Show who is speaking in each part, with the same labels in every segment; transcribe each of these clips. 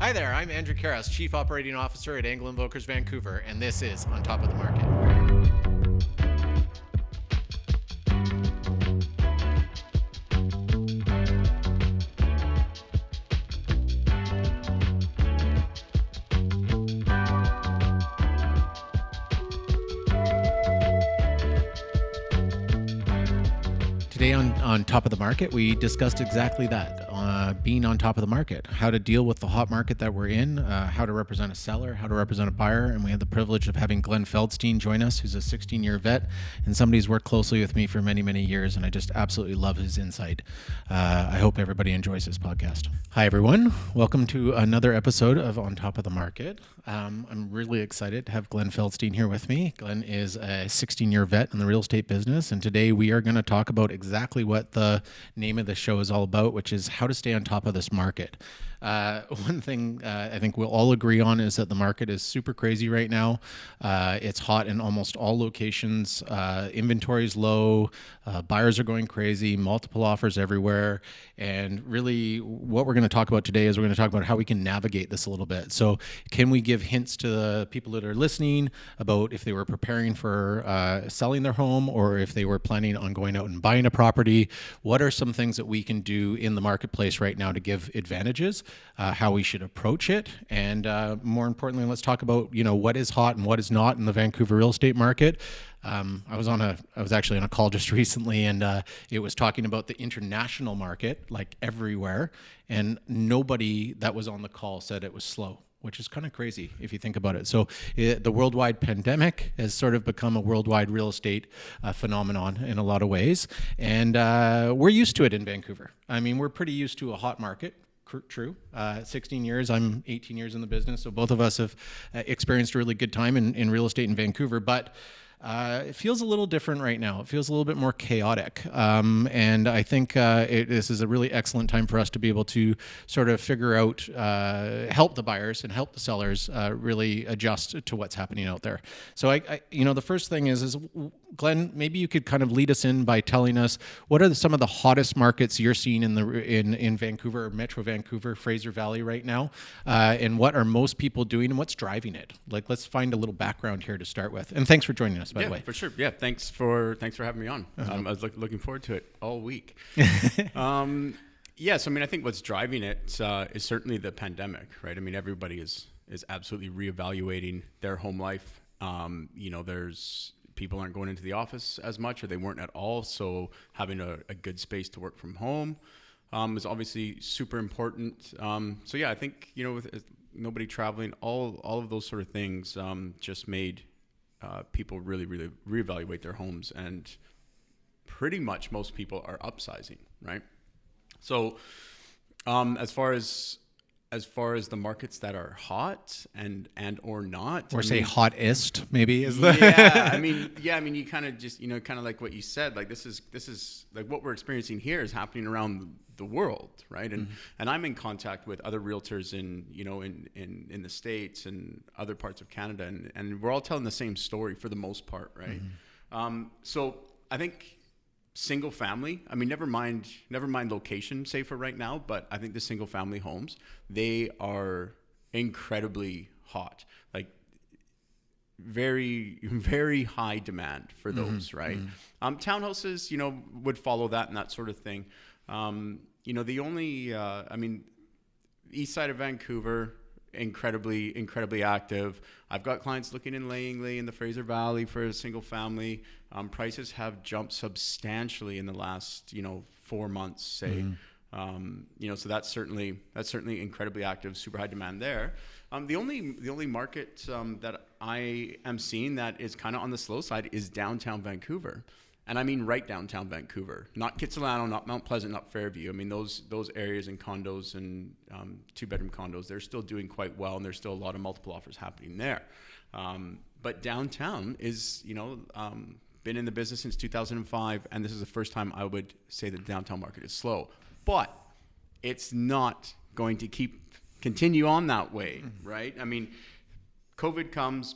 Speaker 1: Hi there, I'm Andrew Carros, Chief Operating Officer at Engel Völkers Vancouver, and this is On Top of the Market. Today on Top of the Market, we discussed exactly that, being on top of the market, how to deal with the hot market that we're in, how to represent a seller, how to represent a buyer, and we had the privilege of having Engel Feldstein join us, who's a 16-year vet, and somebody who's worked closely with me for many, many years, and I just absolutely love his insight. I hope everybody enjoys this podcast. Hi, everyone. Welcome to another episode of On Top of the Market. I'm really excited to have Engel Feldstein here with me. Glenn is a 16-year vet in the real estate business, and today we are going to talk about exactly what the name of the show is all about, which is how to stay on top of this market. One thing I think we'll all agree on is that the market is super crazy right now. It's hot in almost all locations. Inventory is low. Buyers are going crazy. Multiple offers everywhere. And really what we're going to talk about today is we're going to talk about how we can navigate this a little bit. So can we give hints to the people that are listening about if they were preparing for selling their home or if they were planning on going out and buying a property? What are some things that we can do in the marketplace right now to give advantages? How we should approach it, and more importantly, let's talk about what is hot and what is not in the Vancouver real estate market. I was actually on a call just recently, and it was talking about the international market, like everywhere, and nobody that was on the call said it was slow, which is kind of crazy if you think about it. So the worldwide pandemic has sort of become a worldwide real estate phenomenon in a lot of ways, and we're used to it in Vancouver. I mean, we're pretty used to a hot market. True. 16 years, I'm 18 years in the business, so both of us have experienced a really good time in real estate in Vancouver, but it feels a little different right now. It feels a little bit more chaotic. And I think this is a really excellent time for us to be able to sort of figure out, help the buyers and help the sellers really adjust to what's happening out there. So the first thing is Glenn, maybe you could kind of lead us in by telling us what are some of the hottest markets you're seeing in Vancouver, or Metro Vancouver, Fraser Valley right now, and what are most people doing and what's driving it? Like, let's find a little background here to start with. And thanks for joining us, by the way.
Speaker 2: Yeah, for sure. Yeah, thanks for having me on. I was looking forward to it all week. So I think what's driving it is certainly the pandemic, right? I mean, everybody is absolutely reevaluating their home life. There's people aren't going into the office as much, or they weren't at all. So having a good space to work from home is obviously super important. I think, with nobody traveling, all of those sort of things just made people really, really reevaluate their homes, and pretty much most people are upsizing, right? So as far as the markets that are hot and or not,
Speaker 1: or hottest maybe is
Speaker 2: the I mean you kind of just kind of like what you said, like this is like what we're experiencing here is happening around the world, right? And and I'm in contact with other realtors in the States and other parts of Canada, and we're all telling the same story for the most part, right? So I think single family, I mean, never mind location, say for right now, but I think the single family homes, they are incredibly hot, like very, very high demand for those, right? Townhouses, would follow that and that sort of thing. The only, east side of Vancouver, incredibly active. I've got clients looking in Langley in the Fraser Valley for a single family. Prices have jumped substantially in the last 4 months, say. So that's certainly incredibly active, super high demand there. The only market that I am seeing that is kind of on the slow side is downtown Vancouver. And I mean right downtown Vancouver, not Kitsilano, not Mount Pleasant, not Fairview. I mean those areas and condos and 2-bedroom condos, they're still doing quite well, and there's still a lot of multiple offers happening there. But downtown is, been in the business since 2005, and this is the first time I would say that the downtown market is slow. But it's not going to continue on that way, right? I mean, COVID comes,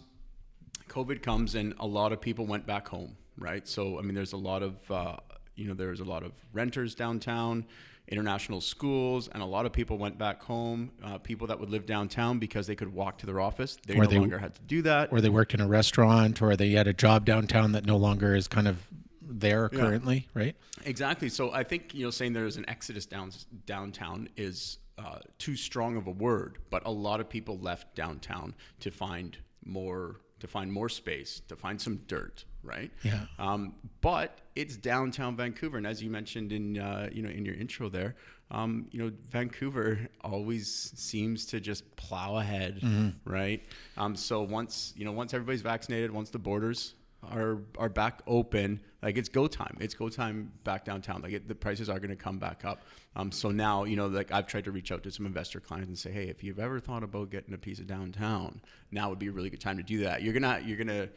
Speaker 2: and a lot of people went back home. Right. So, I mean, there's a lot of, there's a lot of renters downtown. international schools, and a lot of people went back home. People that would live downtown because they could walk to their office, they no longer had to do that.
Speaker 1: Or they worked in a restaurant, or they had a job downtown that no longer is kind of there currently, right?
Speaker 2: Exactly. So I think, saying there's an exodus downtown is too strong of a word, but a lot of people left downtown to find more space, to find some dirt, right?
Speaker 1: Yeah.
Speaker 2: But it's downtown Vancouver, and as you mentioned in in your intro there, Vancouver always seems to just plow ahead, right? So once everybody's vaccinated, once the borders are back open, like it's go time. It's go time back downtown. Like the prices are going to come back up. So now, like I've tried to reach out to some investor clients and say, hey, if you've ever thought about getting a piece of downtown, now would be a really good time to do that. You're gonna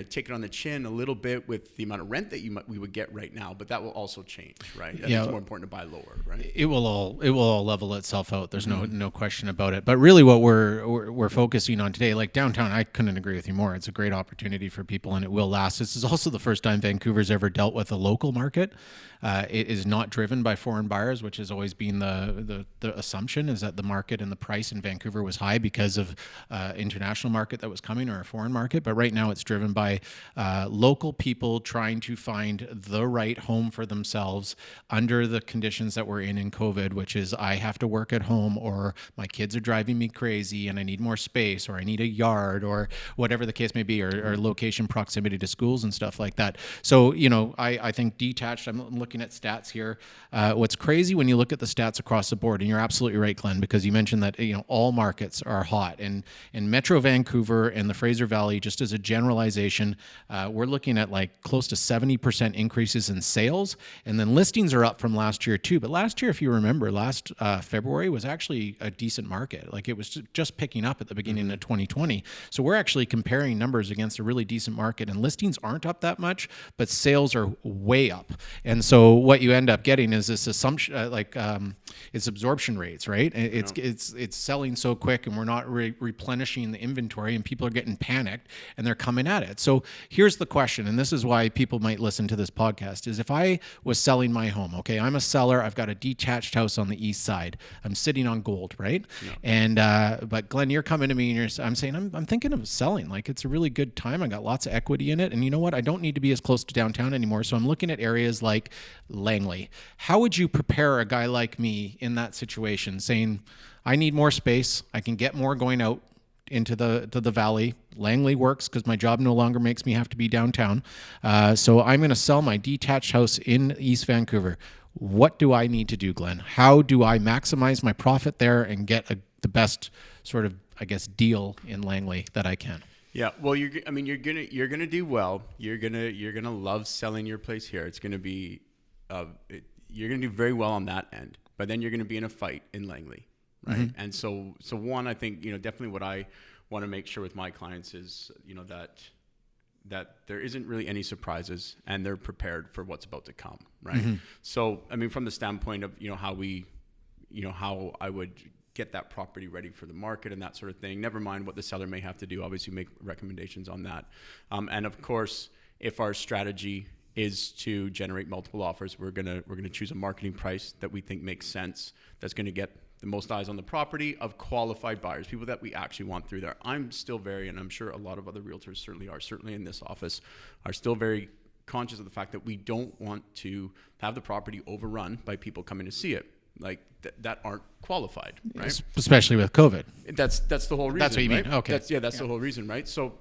Speaker 2: take it on the chin a little bit with the amount of rent that we would get right now, but that will also change, right? I think it's more important to buy lower, right?
Speaker 1: It will all level itself out. There's no question about it. But really, what we're focusing on today, like downtown, I couldn't agree with you more. It's a great opportunity for people, and it will last. This is also the first time Vancouver's ever dealt with a local market. It is not driven by foreign buyers, which has always been the assumption, is that the market and the price in Vancouver was high because of international market that was coming, or a foreign market. But right now it's driven by local people trying to find the right home for themselves under the conditions that we're in COVID, which is I have to work at home, or my kids are driving me crazy and I need more space, or I need a yard, or whatever the case may be, or location proximity to schools and stuff like that. So, I think detached, I'm looking at stats here. What's crazy when you look at the stats across the board, and you're absolutely right, Glenn, because you mentioned that all markets are hot, and in Metro Vancouver and the Fraser Valley, just as a generalization, we're looking at like close to 70% increases in sales, and then listings are up from last year too. But last year, if you remember, last February was actually a decent market. Like it was just picking up at the beginning of 2020. So we're actually comparing numbers against a really decent market, and listings aren't up that much, but sales are way up. And so what you end up getting is this assumption, it's absorption rates, right? It's selling so quick, and we're not replenishing the inventory, and people are getting panicked and they're coming at it. So here's the question, and this is why people might listen to this podcast, is if I was selling my home, okay, I'm a seller, I've got a detached house on the east side, I'm sitting on gold, right? Yeah. And but Glenn, you're coming to me and I'm saying, I'm thinking of selling. Like it's a really good time. I got lots of equity in it, and you know what? I don't need to be as close to downtown anymore. So I'm looking at areas like Langley. How would you prepare a guy like me in that situation, saying, I need more space, I can get more going out into the valley. Langley works because my job no longer makes me have to be downtown. So I'm going to sell my detached house in East Vancouver. What do I need to do, Glenn? How do I maximize my profit there and get the best sort of, I guess, deal in Langley that I can?
Speaker 2: Yeah, well, you're gonna do well. You're gonna love selling your place here. It's gonna be, you're gonna do very well on that end. But then you're gonna be in a fight in Langley, right? Mm-hmm. And so one, I think definitely what I want to make sure with my clients is that there isn't really any surprises, and they're prepared for what's about to come, right? Mm-hmm. So I mean, from the standpoint of how I would get that property ready for the market and that sort of thing. Never mind what the seller may have to do. Obviously, make recommendations on that. And of course, if our strategy is to generate multiple offers, we're gonna choose a marketing price that we think makes sense. That's gonna get the most eyes on the property of qualified buyers, people that we actually want through there. I'm still and I'm sure a lot of other realtors certainly in this office, are still very conscious of the fact that we don't want to have the property overrun by people coming to see it. Like that aren't qualified, right?
Speaker 1: Especially with COVID.
Speaker 2: That's the whole reason. That's
Speaker 1: what you
Speaker 2: right?
Speaker 1: mean. Okay.
Speaker 2: That's the whole reason, right? So,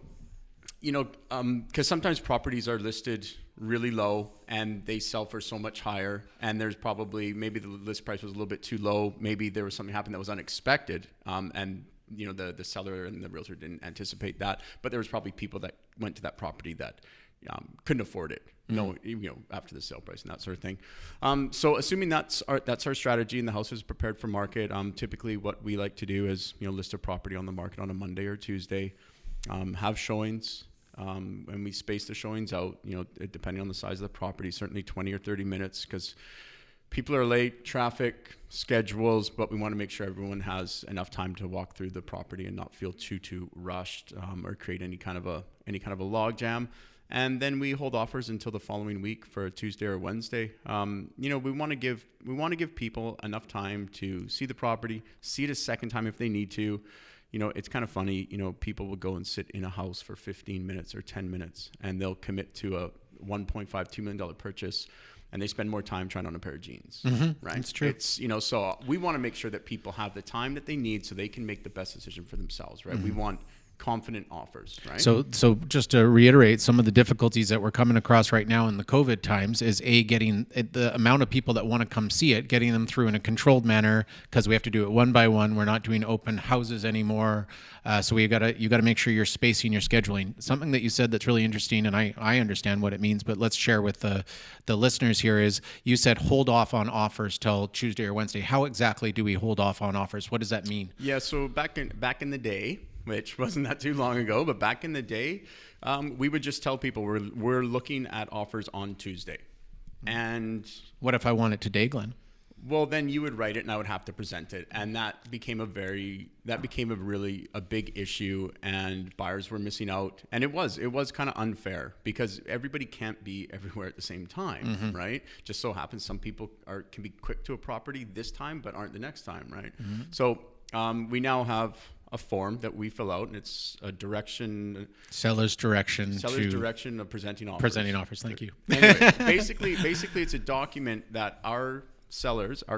Speaker 2: because sometimes properties are listed really low and they sell for so much higher, and there's maybe the list price was a little bit too low. Maybe there was something happened that was unexpected, and the seller and the realtor didn't anticipate that. But there was probably people that went to that property that couldn't afford it. After the sale price and that sort of thing. So assuming that's our strategy and the house is prepared for market, typically what we like to do is, list a property on the market on a Monday or Tuesday, have showings, and we space the showings out, depending on the size of the property, certainly 20 or 30 minutes, because people are late, traffic, schedules, but we want to make sure everyone has enough time to walk through the property and not feel too rushed, or create any kind of a log jam. And then we hold offers until the following week for a Tuesday or Wednesday. We want to give people enough time to see the property, see it a second time if they need to. It's kind of funny. People will go and sit in a house for 15 minutes or 10 minutes, and they'll commit to a $1.5-2 million purchase, and they spend more time trying on a pair of jeans. Right?
Speaker 1: That's true.
Speaker 2: It's so we want to make sure that people have the time that they need so they can make the best decision for themselves. Right? We want confident offers, right?
Speaker 1: So just to reiterate, some of the difficulties that we're coming across right now in the COVID times is getting the amount of people that want to come see it, getting them through in a controlled manner, because we have to do it one by one. We're not doing open houses anymore. So you got to make sure you're spacing your scheduling. Something that you said that's really interesting, and I understand what it means, but let's share with the listeners here is you said hold off on offers till Tuesday or Wednesday. How exactly do we hold off on offers? What does that mean?
Speaker 2: Yeah, so back in the day, which wasn't that too long ago, but back in the day, we would just tell people we're looking at offers on Tuesday. And
Speaker 1: what if I want it today, Glenn?
Speaker 2: Well, then you would write it and I would have to present it. And that became a really big issue, and buyers were missing out. And it was kind of unfair because everybody can't be everywhere at the same time, right? Just so happens some people can be quick to a property this time, but aren't the next time, right? So we now have a form that we fill out, and it's a seller's direction of presenting offers.
Speaker 1: Thank you.
Speaker 2: Anyway, basically it's a document that our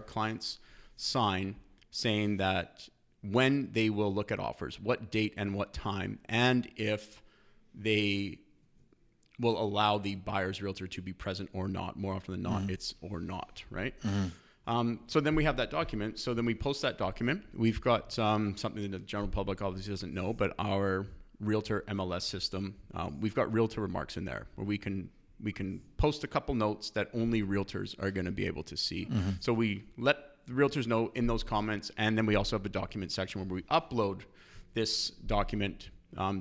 Speaker 2: clients sign, saying that when they will look at offers, what date and what time, and if they will allow the buyer's realtor to be present or not. More often than not, it's or not, right? So then we have that document. So then we post that document. We've got something that the general public obviously doesn't know, but our Realtor MLS system, we've got Realtor remarks in there where we can post a couple notes that only realtors are going to be able to see. So we let the realtors know in those comments, and then we also have a document section where we upload this document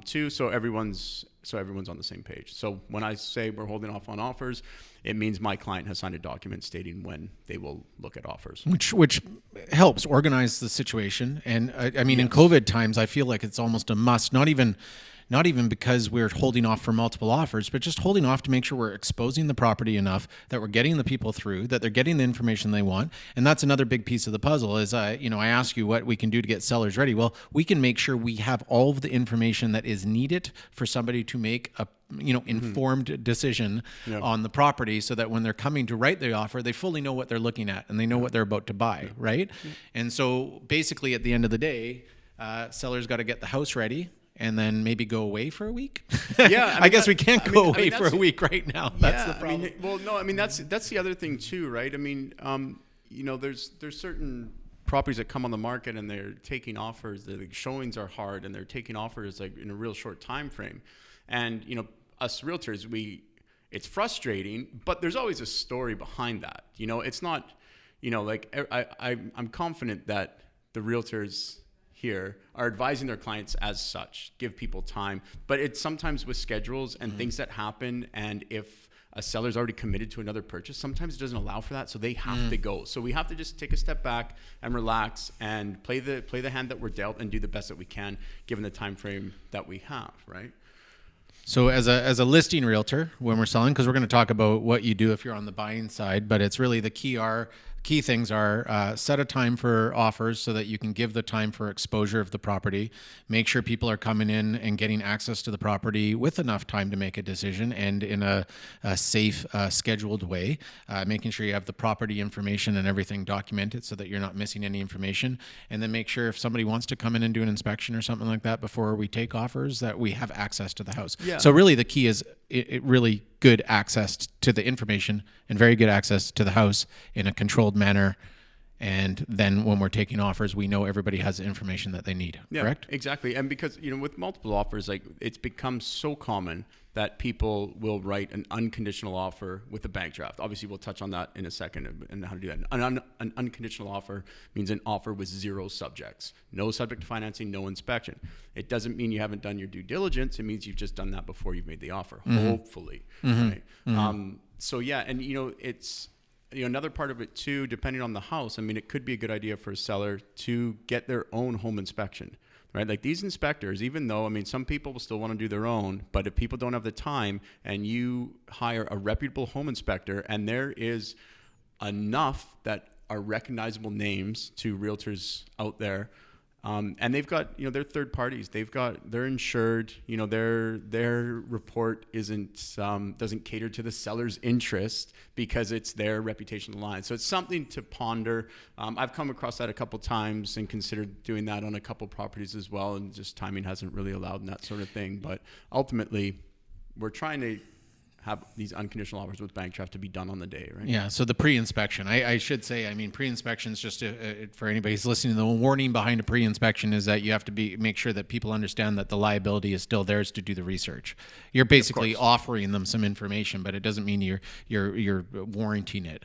Speaker 2: so everyone's on the same page. So when I say we're holding off on offers, it means my client has signed a document stating when they will look at offers.
Speaker 1: Which helps organize the situation. And I mean, in COVID times, I feel like it's almost a must, not even because we're holding off for multiple offers, but just holding off to make sure we're exposing the property enough that we're getting the people through, that they're getting the information they want. And that's another big piece of the puzzle is, I ask you what we can do to get sellers ready. Well, we can make sure we have all of the information that is needed for somebody to make a informed decision on the property, so that when they're coming to write the offer, they fully know what they're looking at and they know what they're about to buy, right? And so basically at the end of the day, sellers got to get the house ready and then maybe go away for a week. Yeah, I guess we can't go away for a week right now. That's the problem.
Speaker 2: That's the other thing too, right? I mean, there's certain properties that come on the market and they're taking offers. The showings are hard and they're taking offers like in a real short time frame. And us realtors, it's frustrating, but there's always a story behind that. It's not, I'm confident that the realtors here are advising their clients as such, give people time, but it's sometimes with schedules and things that happen. And if a seller's already committed to another purchase, sometimes it doesn't allow for that. So they have to go. So we have to just take a step back and relax and play the hand that we're dealt and do the best that we can, given the time frame that we have, right?
Speaker 1: So as a listing realtor, when we're selling, because we're going to talk about what you do if you're on the buying side, but it's really the key things are set a time for offers so that you can give the time for exposure of the property. Make sure people are coming in and getting access to the property with enough time to make a decision and in a safe, scheduled way. Making sure you have the property information and everything documented so that you're not missing any information. And then make sure if somebody wants to come in and do an inspection or something like that before we take offers, that we have access to the house. Yeah. So really the key is it really good access to the information and very good access to the house in a controlled manner. And then when we're taking offers, we know everybody has the information that they need, correct?
Speaker 2: Exactly. And because, with multiple offers, like it's become so common that people will write an unconditional offer with a bank draft. Obviously, we'll touch on that in a second and how to do that. An unconditional offer means an offer with zero subjects. No subject to financing, no inspection. It doesn't mean you haven't done your due diligence. It means you've just done that before you've made the offer, hopefully. Right? So yeah, and it's another part of it too, depending on the house, I mean, it could be a good idea for a seller to get their own home inspection, right? Like these inspectors, even though, I mean, some people will still want to do their own, but if people don't have the time and you hire a reputable home inspector, and there is enough that are recognizable names to realtors out there, and they've got, they're third parties. They're insured. Their report doesn't cater to the seller's interest because it's their reputation on the line. So it's something to ponder. I've come across that a couple times and considered doing that on a couple properties as well, and just timing hasn't really allowed and that sort of thing. But ultimately, we're trying to have these unconditional offers with bank draft to be done on the day, right?
Speaker 1: Yeah. So the pre-inspection, I should say, I mean, pre-inspection is just for anybody who's listening. The warning behind a pre-inspection is that you have to make sure that people understand that the liability is still theirs to do the research. You're basically offering them some information, but it doesn't mean you're warranting it.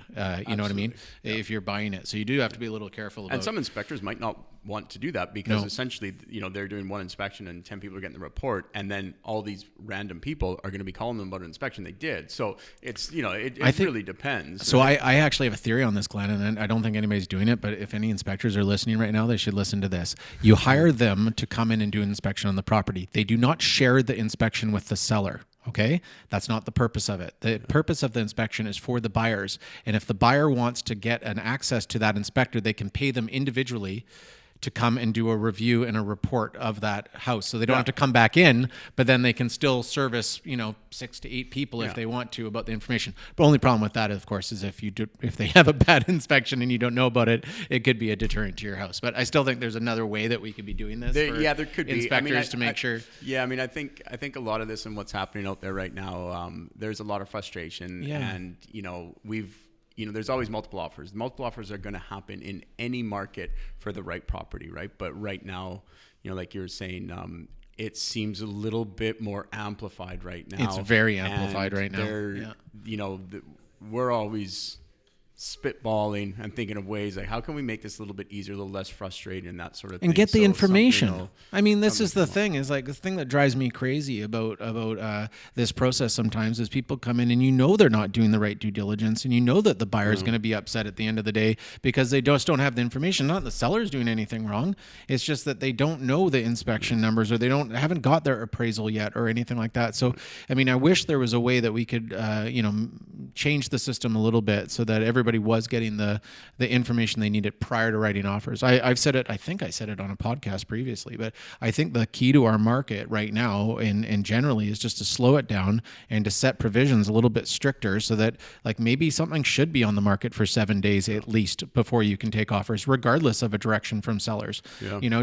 Speaker 1: You know what I mean? Yeah. If you're buying it, so you do have to be a little careful about.
Speaker 2: And some inspectors might not want to do that because essentially, they're doing one inspection and 10 people are getting the report, and then all these random people are going to be calling them about an inspection they did. So it's, it really depends.
Speaker 1: So right? I actually have a theory on this, Glenn, and I don't think anybody's doing it, but if any inspectors are listening right now, they should listen to this. You hire them to come in and do an inspection on the property. They do not share the inspection with the seller. Okay, that's not the purpose of it. The purpose of the inspection is for the buyers. And if the buyer wants to get an access to that inspector, they can pay them individually to come and do a review and a report of that house. So they don't have to come back in, but then they can still service, 6 to 8 people if they want to about the information. The only problem with that, of course, is if they have a bad inspection and you don't know about it, it could be a deterrent to your house. But I still think there's another way that we could be doing this.
Speaker 2: There could be
Speaker 1: inspectors to make sure.
Speaker 2: Yeah, I mean, I think a lot of this and what's happening out there right now, there's a lot of frustration, and there's always multiple offers. Multiple offers are going to happen in any market for the right property, right? But right now, like you were saying, it seems a little bit more amplified right now.
Speaker 1: It's very amplified right now.
Speaker 2: We're always spitballing and thinking of ways like, how can we make this a little bit easier, a little less frustrating, and that sort of thing.
Speaker 1: And get the information. I mean, this is the thing, is like the thing that drives me crazy about this process sometimes is people come in and they're not doing the right due diligence, and that the buyer is going to be upset at the end of the day because they just don't have the information. Not the seller's doing anything wrong. It's just that they don't know the inspection numbers, or they haven't got their appraisal yet or anything like that. So, I mean, I wish there was a way that we could, change the system a little bit so that everybody was getting the information they needed prior to writing offers. I've said it, I think I said it on a podcast previously, but I think the key to our market right now and generally is just to slow it down and to set provisions a little bit stricter so that like maybe something should be on the market for 7 days at least before you can take offers, regardless of a direction from sellers,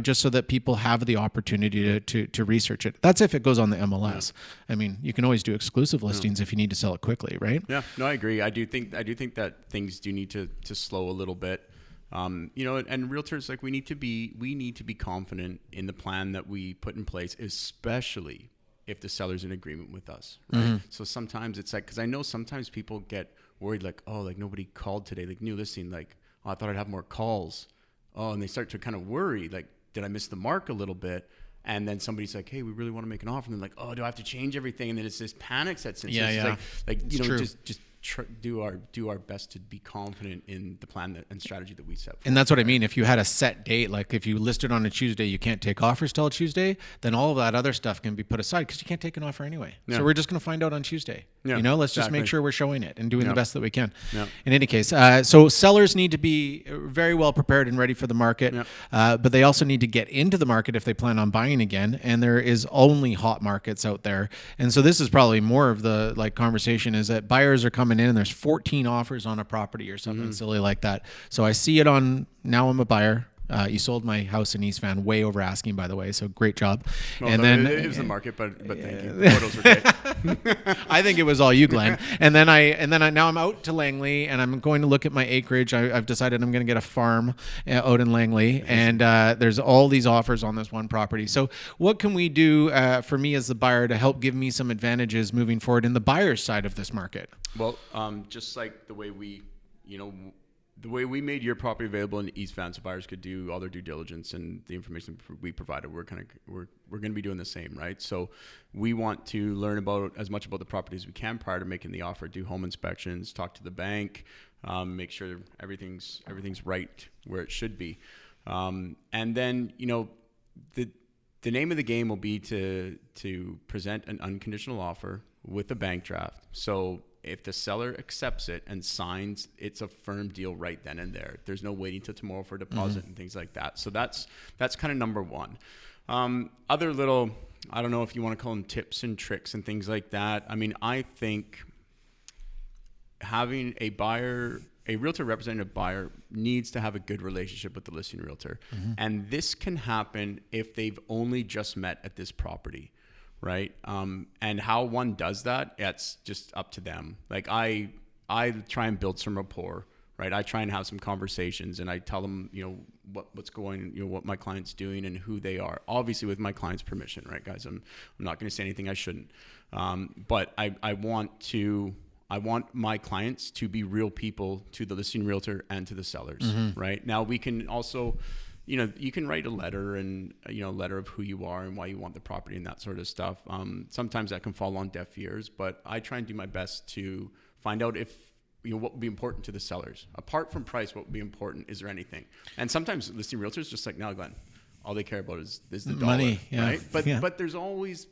Speaker 1: just so that people have the opportunity to research it. That's if it goes on the MLS. I mean, you can always do exclusive listings if you need to sell it quickly, right?
Speaker 2: Yeah, no, I agree. I do think that things do need to slow a little bit. And realtors, like we need to be confident in the plan that we put in place, especially if the seller's in agreement with us, right? Mm-hmm. So sometimes it's like, because I know sometimes people get worried, like, oh, like nobody called today, like new listing, like, oh, I thought I'd have more calls. Oh, and they start to kind of worry, like, did I miss the mark a little bit? And then somebody's like, hey, we really want to make an offer. And they're like, oh, do I have to change everything? And then it's this panic sets in. So it's like just do our best to be confident in the plan and strategy that we set forward.
Speaker 1: And that's what I mean. If you had a set date, like if you listed on a Tuesday, you can't take offers till Tuesday, then all of that other stuff can be put aside because you can't take an offer anyway. Yeah. So we're just going to find out on Tuesday. Yeah, let's just make sure we're showing it and doing the best that we can. Yeah. In any case, so sellers need to be very well prepared and ready for the market, but they also need to get into the market if they plan on buying again. And there is only hot markets out there. And so this is probably more of the conversation is that buyers are coming in and there's 14 offers on a property or something silly like that. So I see it on, now I'm a buyer. You sold my house in East Van way over asking, by the way. So great job.
Speaker 2: Well, and then it was the market, but thank you. The photos were great.
Speaker 1: I think it was all you, Glenn. And then now I'm out to Langley and I'm going to look at my acreage. I've decided I'm going to get a farm out in Langley, and there's all these offers on this one property. So what can we do for me as the buyer to help give me some advantages moving forward in the buyer's side of this market?
Speaker 2: Well, just like the way we made your property available in East Van, so buyers could do all their due diligence and the information we provided, we're going to be doing the same, right? So we want to learn about as much about the property as we can prior to making the offer, do home inspections, talk to the bank, make sure everything's right where it should be. And then, the name of the game will be to present an unconditional offer with a bank draft. So if the seller accepts it and signs, it's a firm deal right then and there. There's no waiting till tomorrow for a deposit and things like that. So that's kind of number one. Other little, I don't know if you want to call them tips and tricks and things like that. I mean, I think having a realtor representing a buyer needs to have a good relationship with the listing realtor. And this can happen if they've only just met at this property, right? And how one does that, it's just up to them. Like I try and build some rapport, right? I try and have some conversations, and I tell them, what's going, what my client's doing and who they are, obviously with my client's permission, right, guys? I'm not going to say anything I shouldn't. But I want my clients to be real people to the listing realtor and to the sellers, right? Now we can also, you can write a letter and, a letter of who you are and why you want the property and that sort of stuff. Sometimes that can fall on deaf ears, but I try and do my best to find out if, what would be important to the sellers. Apart from price, what would be important? Is there anything? And sometimes listing realtors just like, no, Glenn, all they care about is the dollar,
Speaker 1: money,
Speaker 2: right? But there's always,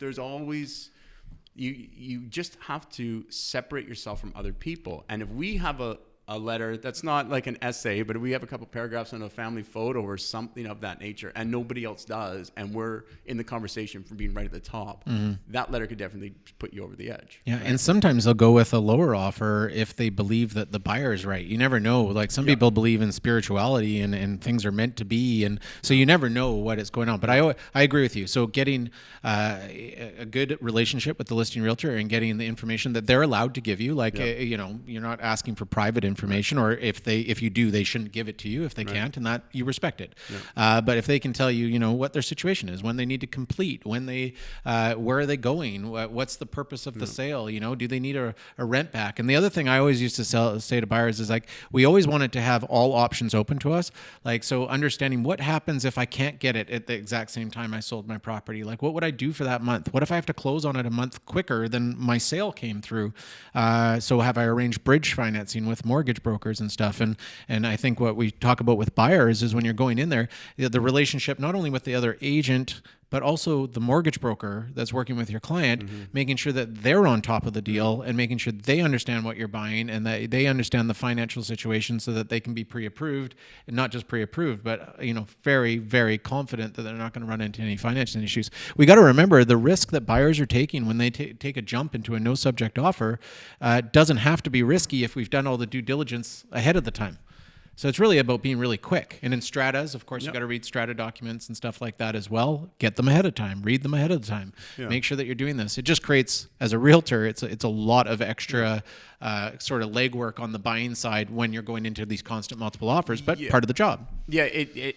Speaker 2: you just have to separate yourself from other people. And if we have a letter that's not like an essay, but if we have a couple paragraphs on a family photo or something of that nature, and nobody else does, and we're in the conversation from being right at the top, that letter could definitely put you over the edge.
Speaker 1: Yeah, right? And sometimes they'll go with a lower offer if they believe that the buyer is right. You never know. Like some people believe in spirituality and things are meant to be, and so you never know what is going on. But I agree with you. So getting a good relationship with the listing realtor and getting the information that they're allowed to give you, like you're not asking for private information, or if you do, they shouldn't give it to you if they can't, and that you respect it. But if they can tell you, what their situation is, when they need to complete, when they, where are they going, what's the purpose of the sale, do they need a rent back? And the other thing I always used to say to buyers is like, we always wanted to have all options open to us. Like, so understanding what happens if I can't get it at the exact same time I sold my property, like what would I do for that month? What if I have to close on it a month quicker than my sale came through? So have I arranged bridge financing with mortgage brokers and stuff? And I think what we talk about with buyers is when you're going in there, the relationship not only with the other agent, but also the mortgage broker that's working with your client, making sure that they're on top of the deal and making sure they understand what you're buying and that they understand the financial situation so that they can be pre-approved, and not just pre-approved, but very, very confident that they're not going to run into any financial issues. We got to remember the risk that buyers are taking when they take a jump into a no subject offer doesn't have to be risky if we've done all the due diligence ahead of the time. So it's really about being really quick. And in stratas, of course, you got to read strata documents and stuff like that as well. Get them ahead of time. Read them ahead of the time. Make sure that you're doing this. It just creates, as a realtor, it's a lot of extra sort of legwork on the buying side when you're going into these constant multiple offers, but part of the job.
Speaker 2: Yeah,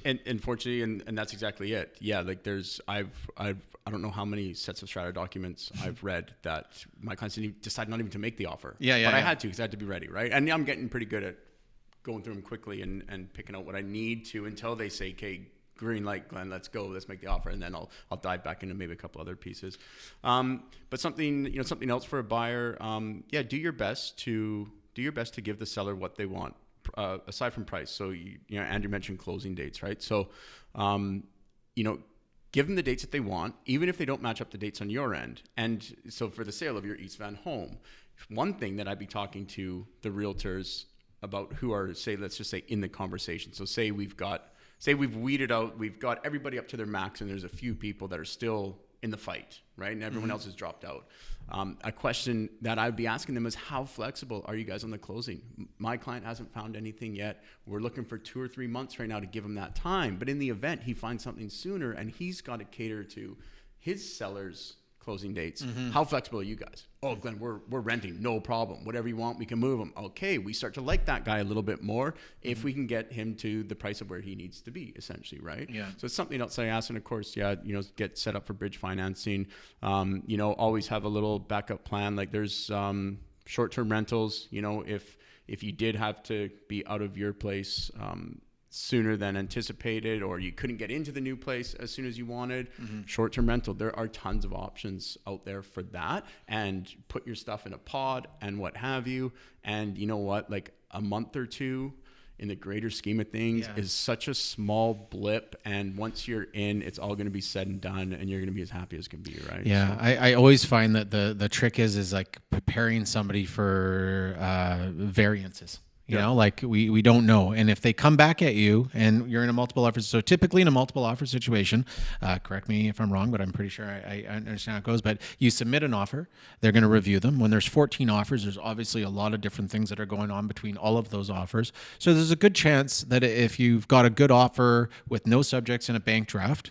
Speaker 2: and unfortunately, and that's exactly it. Yeah, like I don't know how many sets of strata documents I've read that my clients decided not even to make the offer. But I had to because I had to be ready, right? And I'm getting pretty good at going through them quickly and picking out what I need to until they say, okay, green light, Glenn, let's go, let's make the offer. And then I'll dive back into maybe a couple other pieces. But something else for a buyer, do your best to give the seller what they want, aside from price. So, Andrew mentioned closing dates, right? So, give them the dates that they want, even if they don't match up the dates on your end. And so for the sale of your East Van home, one thing that I'd be talking to the realtors about who are, let's just say in the conversation. So say we've weeded out, we've got everybody up to their max and there's a few people that are still in the fight, right? And everyone else has dropped out. A question that I'd be asking them is, how flexible are you guys on the closing? My client hasn't found anything yet. We're looking for 2 or 3 months right now to give him that time. But in the event he finds something sooner and he's got to cater to his seller's closing dates. How flexible are you guys? Oh, Glenn, we're renting, no problem. Whatever you want, we can move them. Okay, we start to like that guy a little bit more if we can get him to the price of where he needs to be, essentially, right? Yeah. So it's something else I asked, and of course, get set up for bridge financing. Always have a little backup plan. Like there's short-term rentals. If you did have to be out of your place sooner than anticipated, or you couldn't get into the new place as soon as you wanted, short-term rental, there are tons of options out there for that, and put your stuff in a pod and what have you. And you know what, like a month or two in the greater scheme of things is such a small blip, and once you're in, it's all going to be said and done, and you're going to be as happy as can be, right?
Speaker 1: Yeah, so. I always find that the trick is like preparing somebody for variances. You know, like we don't know. And if they come back at you and you're in a multiple offer, so typically in a multiple offer situation, correct me if I'm wrong, but I'm pretty sure I understand how it goes, but you submit an offer, they're going to review them. When there's 14 offers, there's obviously a lot of different things that are going on between all of those offers. So there's a good chance that if you've got a good offer with no subjects in a bank draft,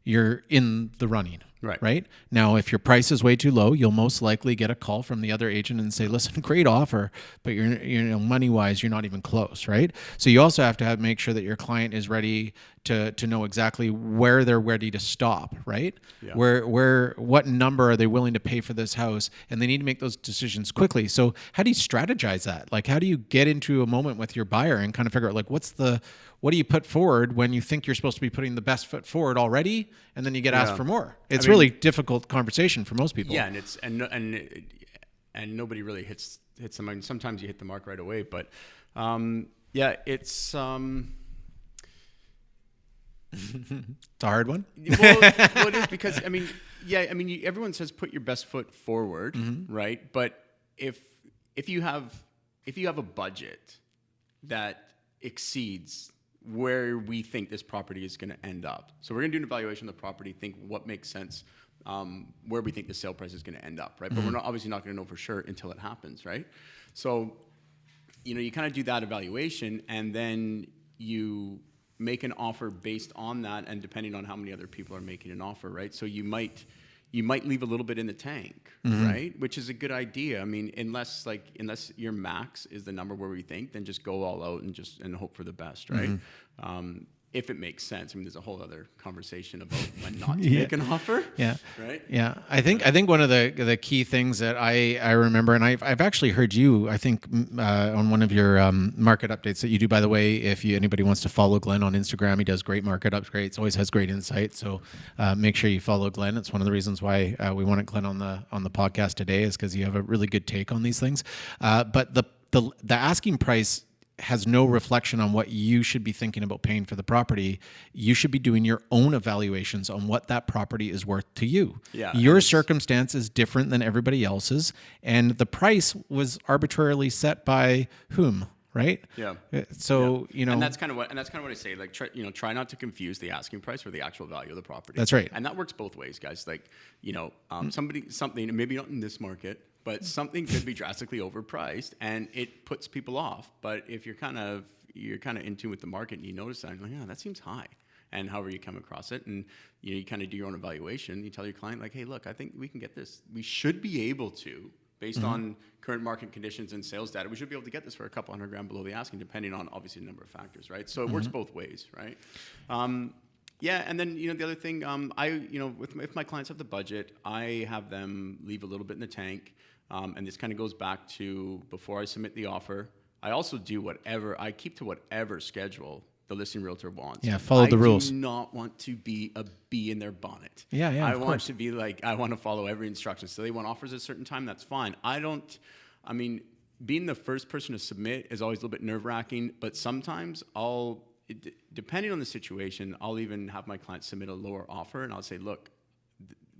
Speaker 1: you're in the running. Right. Now, if your price is way too low, you'll most likely get a call from the other agent and say, listen, great offer, but you're money wise, you're not even close. Right. So you also have to make sure that your client is ready to know exactly where they're ready to stop. Right. Yeah. What number are they willing to pay for this house? And they need to make those decisions quickly. So how do you strategize that? Like, how do you get into a moment with your buyer and kind of figure out like, what do you put forward when you think you're supposed to be putting the best foot forward already, and then you get asked for more? It's really difficult conversation for most people.
Speaker 2: Yeah, and nobody really hits them. I mean, sometimes you hit the mark right away, but it's.
Speaker 1: It's a hard one.
Speaker 2: Well, it is because everyone says put your best foot forward, right? But if you have a budget that exceeds where we think this property is going to end up. So we're going to do an evaluation of the property, think what makes sense, where we think the sale price is going to end up, right? But we're obviously not going to know for sure until it happens, right? So, you kind of do that evaluation, and then you make an offer based on that, and depending on how many other people are making an offer, right? So you might leave a little bit in the tank, right? Which is a good idea. I mean, unless your max is the number where we think, then just go all out and hope for the best, right? If it makes sense. I mean, there's a whole other conversation about when not to make an offer.
Speaker 1: Yeah.
Speaker 2: Right.
Speaker 1: Yeah. I think one of the key things that I remember, and I've actually heard you, I think, on one of your market updates that you do. By the way, if anybody wants to follow Glenn on Instagram, he does great market updates. Always has great insight. So make sure you follow Glenn. It's one of the reasons why we wanted Glenn on the podcast today, is because you have a really good take on these things. But the asking price has no reflection on what you should be thinking about paying for the property. You should be doing your own evaluations on what that property is worth to you. Yeah, your circumstance is different than everybody else's, and the price was arbitrarily set by whom? Right. Yeah. So
Speaker 2: and that's kind of what I say. Like, try not to confuse the asking price with the actual value of the property.
Speaker 1: That's right.
Speaker 2: And that works both ways, guys. Like, something maybe not in this market, but something could be drastically overpriced, and it puts people off. But if you're kind of in tune with the market, and you notice that, like, yeah, that seems high. And however you come across it, and you kind of do your own evaluation. You tell your client, like, hey, look, I think we can get this. We should be able to, based on current market conditions and sales data, we should be able to get this for a couple $100,000 below the asking, depending on obviously the number of factors, right? So it works both ways, right? And then the other thing, if my clients have the budget, I have them leave a little bit in the tank, and this kind of goes back to before I submit the offer. I also do I keep to whatever schedule the listing realtor wants.
Speaker 1: Yeah, follow the rules.
Speaker 2: I do not want to be a bee in their bonnet.
Speaker 1: Yeah,
Speaker 2: I want to be like, I want to follow every instruction. So they want offers at a certain time, that's fine. Being the first person to submit is always a little bit nerve-wracking, but sometimes depending on the situation, I'll even have my client submit a lower offer, and I'll say, look,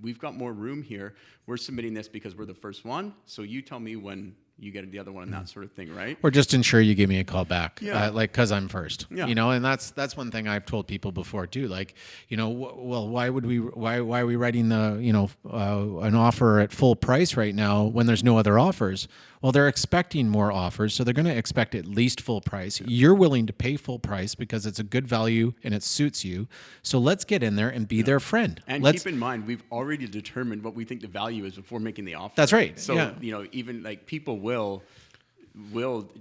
Speaker 2: we've got more room here. We're submitting this because we're the first one, so you tell me when you get the other one and that sort of thing, right?
Speaker 1: Or just ensure you give me a call back, because I'm first. Yeah. And that's one thing I've told people before too. Like, well, why are we writing an offer at full price right now when there's no other offers? Well, they're expecting more offers, so they're going to expect at least full price. Yeah. You're willing to pay full price because it's a good value and it suits you. So let's get in there and be their friend.
Speaker 2: And keep in mind, we've already determined what we think the value is before making the offer.
Speaker 1: That's right.
Speaker 2: So, even like people will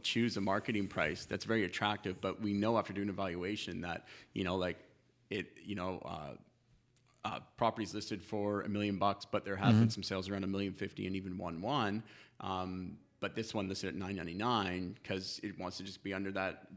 Speaker 2: choose a marketing price that's very attractive, but we know after doing an evaluation that, property's listed for $1 million, but there have been some sales around $1.05 million and even 1.1. But this one listed at $999 because it wants to just be under that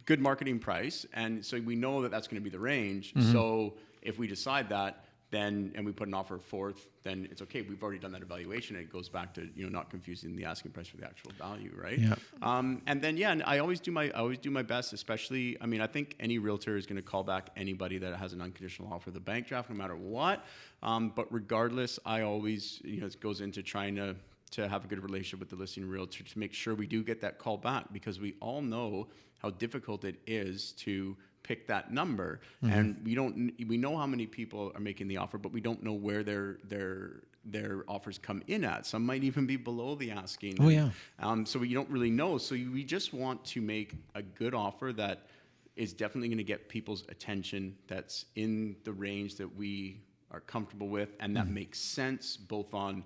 Speaker 2: good marketing price, and so we know that that's going to be the range. So if we decide that, and we put an offer fourth, then it's okay. We've already done that evaluation. And it goes back to not confusing the asking price for the actual value, right?
Speaker 1: Yeah.
Speaker 2: And then and I always do my best. Especially, I think any realtor is going to call back anybody that has an unconditional offer of the bank draft, no matter what. But regardless, I always it goes into trying to have a good relationship with the listing realtor to make sure we do get that call back, because we all know how difficult it is to pick that number, and we know how many people are making the offer, but we don't know where their offers come in at. Some might even be below the asking.
Speaker 1: Oh yeah.
Speaker 2: So we don't really know. So we just want to make a good offer that is definitely going to get people's attention, that's in the range that we are comfortable with, and that makes sense both on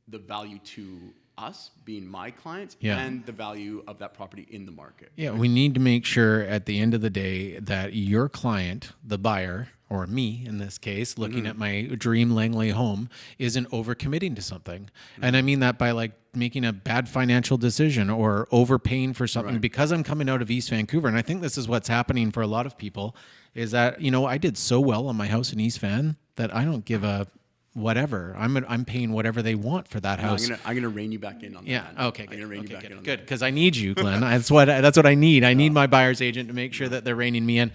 Speaker 2: the value to us being my clients and the value of that property in the market.
Speaker 1: Yeah, we need to make sure at the end of the day that your client, the buyer, or me in this case, looking at my dream Langley home, isn't overcommitting to something. And I mean that by like making a bad financial decision or overpaying for something because I'm coming out of East Vancouver. And I think this is what's happening for a lot of people, is that, I did so well on my house in East Van that I don't give a whatever. I'm paying whatever they want for that house.
Speaker 2: I'm gonna rein you back in on that.
Speaker 1: Yeah. Okay.
Speaker 2: I'm gonna rein you back in on
Speaker 1: good, because I need you, Glenn. That's what I need. I need my buyer's agent to make sure that they're reining me in,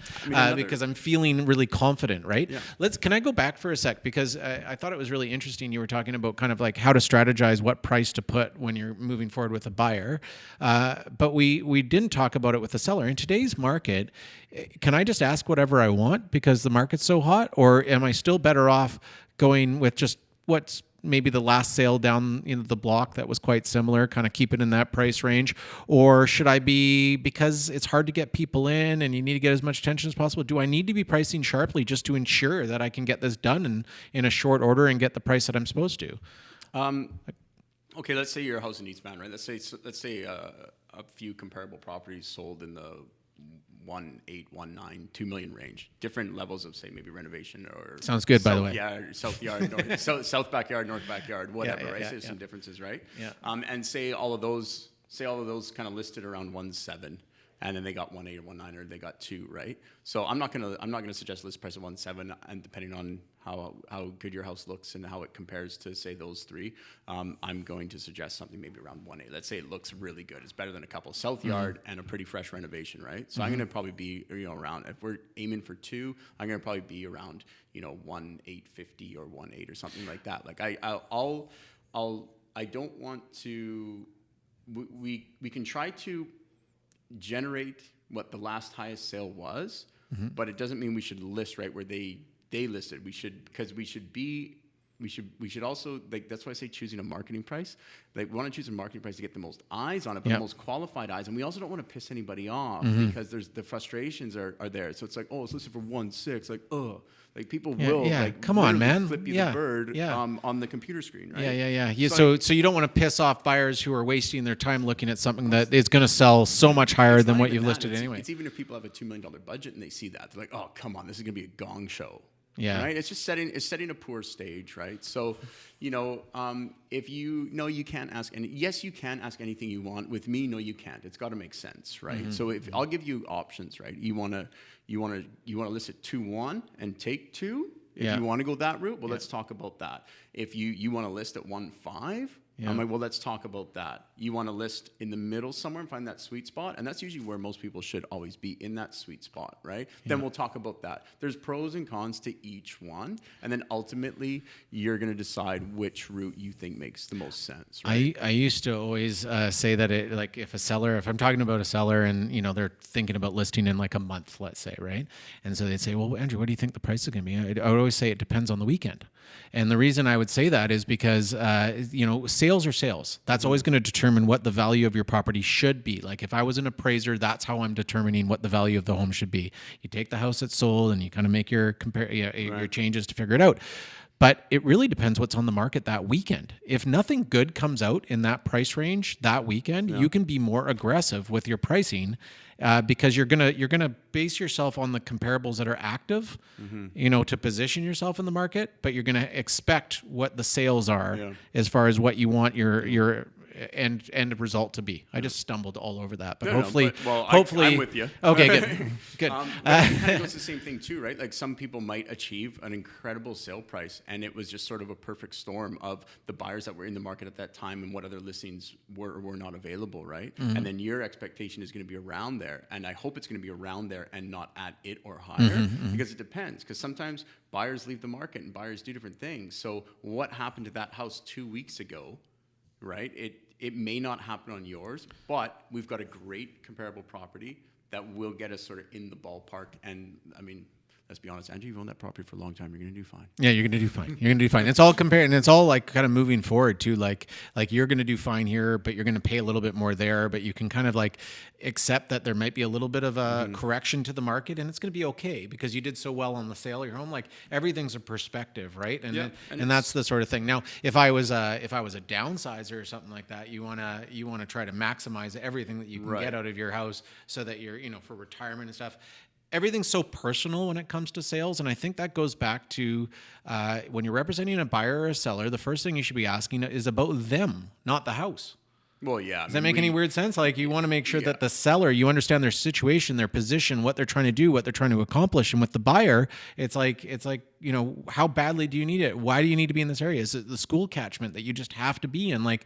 Speaker 1: because I'm feeling really confident. Right. Yeah. Can I go back for a sec, because I thought it was really interesting. You were talking about kind of like how to strategize what price to put when you're moving forward with a buyer, but we didn't talk about it with the seller. In today's market, can I just ask whatever I want because the market's so hot, or am I still better off going with just what's maybe the last sale down the block that was quite similar, kind of keep it in that price range? Or should I be, because it's hard to get people in and you need to get as much attention as possible, do I need to be pricing sharply just to ensure that I can get this done in a short order and get the price that I'm supposed to?
Speaker 2: Okay, let's say your house in East Van, right? Let's say a few comparable properties sold in the 1.8, 1.9, 2 million range. Different levels of, say, maybe renovation or
Speaker 1: sounds good, by the way.
Speaker 2: Yeah, south yard, south backyard, north backyard, whatever. Right? So there's some differences, right?
Speaker 1: Yeah.
Speaker 2: And say all of those kind of listed around 1.7, and then they got 1.8 or 1.9, or they got 2, right? So I'm not gonna suggest list price of 1.7, and depending on how good your house looks and how it compares to, say, those three, I'm going to suggest something maybe around 1.8. Let's say it looks really good. It's better than a couple south yard and a pretty fresh renovation, right? So I'm going to probably be around, if we're aiming for 2, I'm going to probably be around 1.850 or 1.8 or something like that. Like I don't want to. We can try to generate what the last highest sale was, but it doesn't mean we should list right where they listed. We should also, like, that's why I say choosing a marketing price. Like, we want to choose a marketing price to get the most eyes on it, but the most qualified eyes. And we also don't want to piss anybody off because the frustrations are there. So it's like, oh, it's listed for 1.6. Like, oh, like people will like,
Speaker 1: come on, man,
Speaker 2: flip you the bird on the computer screen, right?
Speaker 1: Yeah. So you don't want to piss off buyers who are wasting their time looking at something that is going to sell so much higher than what you've listed anyway.
Speaker 2: It's even if people have a $2 million budget and they see that, they're like, oh, come on, this is going to be a gong show.
Speaker 1: Yeah.
Speaker 2: Right. It's just setting a poor stage, right? So, if you can't ask, and yes, you can ask anything you want. With me, no, you can't. It's got to make sense, right? So if I'll give you options, right? You wanna list at 2.1 and take 2. If you want to go that route, well, let's talk about that. If you want to list at 1.5. I'm like, well, let's talk about that. You want to list in the middle somewhere and find that sweet spot, and that's usually where most people should always be, in that sweet spot, right? Then we'll talk about that. There's pros and cons to each one, and then ultimately you're going to decide which route you think makes the most sense. Right?
Speaker 1: I used to always say that if I'm talking about a seller and they're thinking about listing in like a month, let's say, right? And so they'd say, well, Andrew, what do you think the price is going to be? I would always say it depends on the weekend. And the reason I would say that is because, sales are sales. That's always going to determine what the value of your property should be. Like if I was an appraiser, that's how I'm determining what the value of the home should be. You take the house that's sold and you kind of make your changes to figure it out. But it really depends what's on the market that weekend. If nothing good comes out in that price range that weekend, you can be more aggressive with your pricing because you're gonna base yourself on the comparables that are active, to position yourself in the market. But you're gonna expect what the sales are as far as what you want your end result to be? I just stumbled all over that, but
Speaker 2: No,
Speaker 1: hopefully,
Speaker 2: hopefully, I'm with you.
Speaker 1: Okay, good, good.
Speaker 2: But it kind of goes the same thing too, right? Like some people might achieve an incredible sale price, and it was just sort of a perfect storm of the buyers that were in the market at that time and what other listings were or were not available, right? And then your expectation is going to be around there, and I hope it's going to be around there and not at it or higher, because it depends. Because sometimes buyers leave the market and buyers do different things. So what happened to that house 2 weeks ago, right? It may not happen on yours, but we've got a great comparable property that will get us sort of in the ballpark. And I mean, let's be honest, Andrew, you've owned that property for a long time. You're going to do fine.
Speaker 1: Yeah, you're going to do fine. You're going to do fine. It's all compared, and it's all like kind of moving forward too. Like you're going to do fine here, but you're going to pay a little bit more there. But you can kind of like accept that there might be a little bit of a correction to the market, and it's going to be okay because you did so well on the sale of your home. Like everything's a perspective, right? And and that's the sort of thing. Now, if I was a downsizer or something like that, you want to try to maximize everything that you can get out of your house so that you're for retirement and stuff. Everything's so personal when it comes to sales. And I think that goes back to when you're representing a buyer or a seller, the first thing you should be asking is about them, not the house.
Speaker 2: Well, yeah.
Speaker 1: Does that make any weird sense? Like you want to make sure that the seller, you understand their situation, their position, what they're trying to do, what they're trying to accomplish. And with the buyer, it's like, how badly do you need it? Why do you need to be in this area? Is it the school catchment that you just have to be in? Like,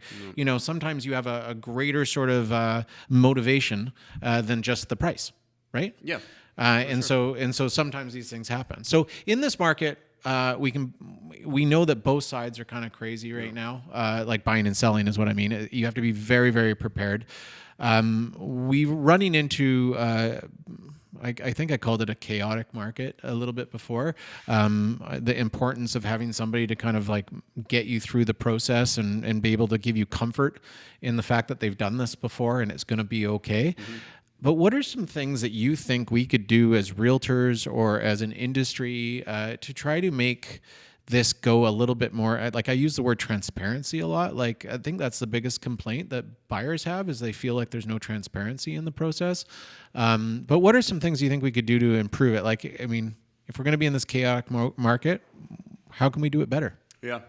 Speaker 1: sometimes you have a greater sort of motivation than just the price, right?
Speaker 2: Yeah.
Speaker 1: And so sometimes these things happen. So in this market, we know that both sides are kind of crazy right now. Like buying and selling is what I mean. You have to be very, very prepared. We're running into, I think I called it a chaotic market a little bit before. The importance of having somebody to kind of like get you through the process and be able to give you comfort in the fact that they've done this before and it's going to be okay. But what are some things that you think we could do as realtors or as an industry to try to make this go a little bit more? Like I use the word transparency a lot. Like I think that's the biggest complaint that buyers have is they feel like there's no transparency in the process. But what are some things you think we could do to improve it? Like, I mean, if we're going to be in this chaotic market, how can we do it better?
Speaker 2: Yeah.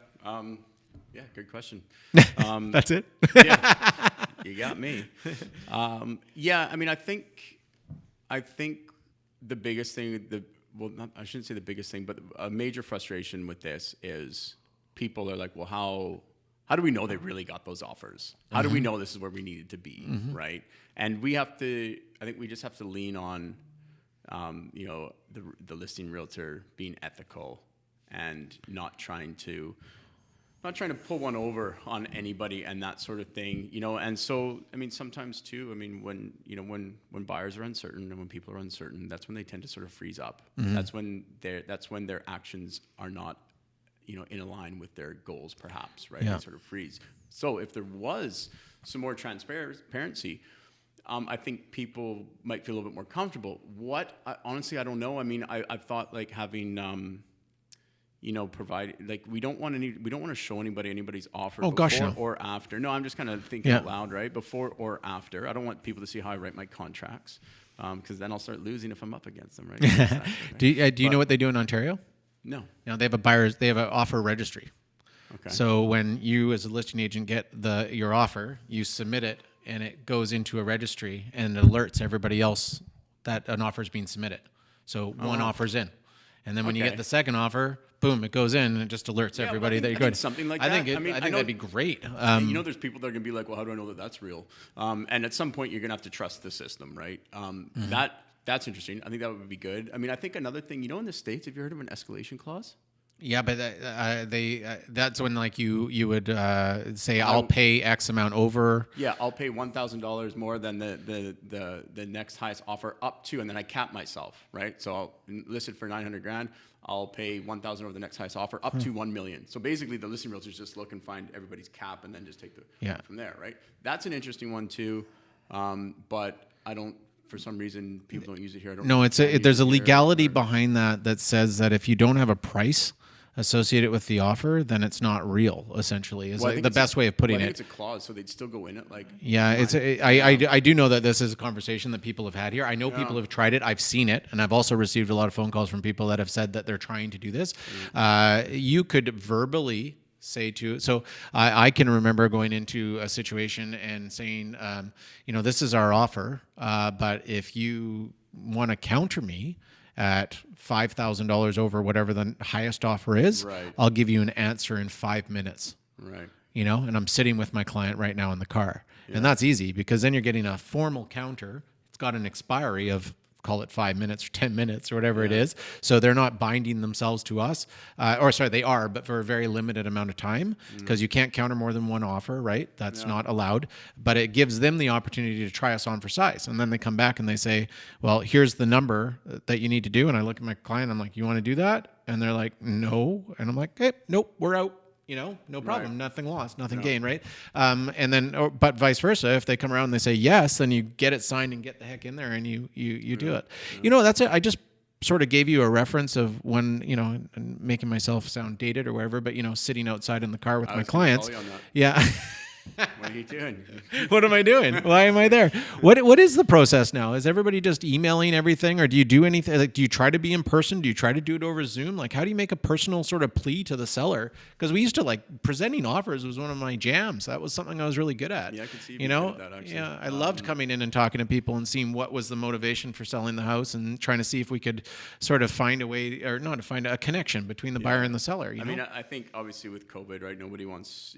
Speaker 2: Good question.
Speaker 1: That's it?
Speaker 2: Yeah. You got me. I mean, I think the biggest thing, I shouldn't say the biggest thing, but a major frustration with this is people are like, well, how do we know they really got those offers? How do we know this is where we needed to be, right? And I think we just have to lean on, the listing realtor being ethical and not trying to pull one over on anybody and that sort of thing, and so, I mean, sometimes too, I mean, when buyers are uncertain and when people are uncertain, that's when they tend to sort of freeze up. That's when their actions are not, in line with their goals, perhaps, right?
Speaker 1: Yeah.
Speaker 2: They sort of freeze. So if there was some more transparency, I think people might feel a little bit more comfortable. Honestly, I don't know. I mean, I've thought like having, provide, like we don't want to show anybody's offer before or after. No, I'm just kind of thinking out loud, right? Before or after. I don't want people to see how I write my contracts, because then I'll start losing if I'm up against them, right? Exactly, right?
Speaker 1: Do you know what they do in Ontario?
Speaker 2: No.
Speaker 1: They have an offer registry. Okay. So when you as a listing agent get your offer, you submit it and it goes into a registry and it alerts everybody else that an offer is being submitted. So one offer's in. And then when you get the second offer, boom, it goes in and it just alerts everybody that you're good.
Speaker 2: Something like that.
Speaker 1: I think that'd be great.
Speaker 2: There's people that are going to be like, well, how do I know that that's real? And at some point, you're going to have to trust the system, right? That's interesting. I think that would be good. I mean, I think another thing, in the States, have you heard of an escalation clause?
Speaker 1: Yeah, but that's when like you would say I'll pay X amount over.
Speaker 2: Yeah, I'll pay $1,000 more than the next highest offer up to, and then I cap myself, right? So I'll list it for $900,000. I'll pay $1,000 over the next highest offer up to $1 million. So basically, the listing realtors just look and find everybody's cap, and then just take from there, right? That's an interesting one too, but I don't. For some reason, people don't use it here.
Speaker 1: There's a legality behind that says that if you don't have a price associated with the offer, then it's not real. Essentially, is the best way of putting it.
Speaker 2: I think it's a clause, so they'd still go in it. Like
Speaker 1: I do know that this is a conversation that people have had here. I know people have tried it. I've seen it, and I've also received a lot of phone calls from people that have said that they're trying to do this. You could verbally say to, so I can remember going into a situation and saying, this is our offer, but if you want to counter me at $5,000 over whatever the highest offer is,
Speaker 2: Right.
Speaker 1: I'll give you an answer in 5 minutes.
Speaker 2: Right.
Speaker 1: And I'm sitting with my client right now in the car. Yeah. And that's easy because then you're getting a formal counter. It's got an expiry of, call it 5 minutes or 10 minutes or whatever it is. So they're not binding themselves to us. They are, but for a very limited amount of time because you can't counter more than one offer, right? That's not allowed. But it gives them the opportunity to try us on for size. And then they come back and they say, well, here's the number that you need to do. And I look at my client, I'm like, you want to do that? And they're like, no. And I'm like, hey, nope, we're out. No problem, nothing lost, nothing gained, right? But vice versa, if they come around and they say yes, then you get it signed and get the heck in there and you do it. That's it. I just sort of gave you a reference of when, and making myself sound dated or whatever, but, sitting outside in the car with my clients. Yeah.
Speaker 2: What are you doing?
Speaker 1: What am I doing? Why am I there? What is the process now? Is everybody just emailing everything, or do you do anything? Like, do you try to be in person? Do you try to do it over Zoom? Like, how do you make a personal sort of plea to the seller? Because we used to presenting offers was one of my jams. That was something I was really good at.
Speaker 2: Yeah, I could see you good at that, actually.
Speaker 1: Yeah, I loved coming in and talking to people and seeing what was the motivation for selling the house and trying to see if we could sort of find a way, or not to find a connection between the buyer and the seller. I
Speaker 2: mean, I think obviously with COVID, right? Nobody wants,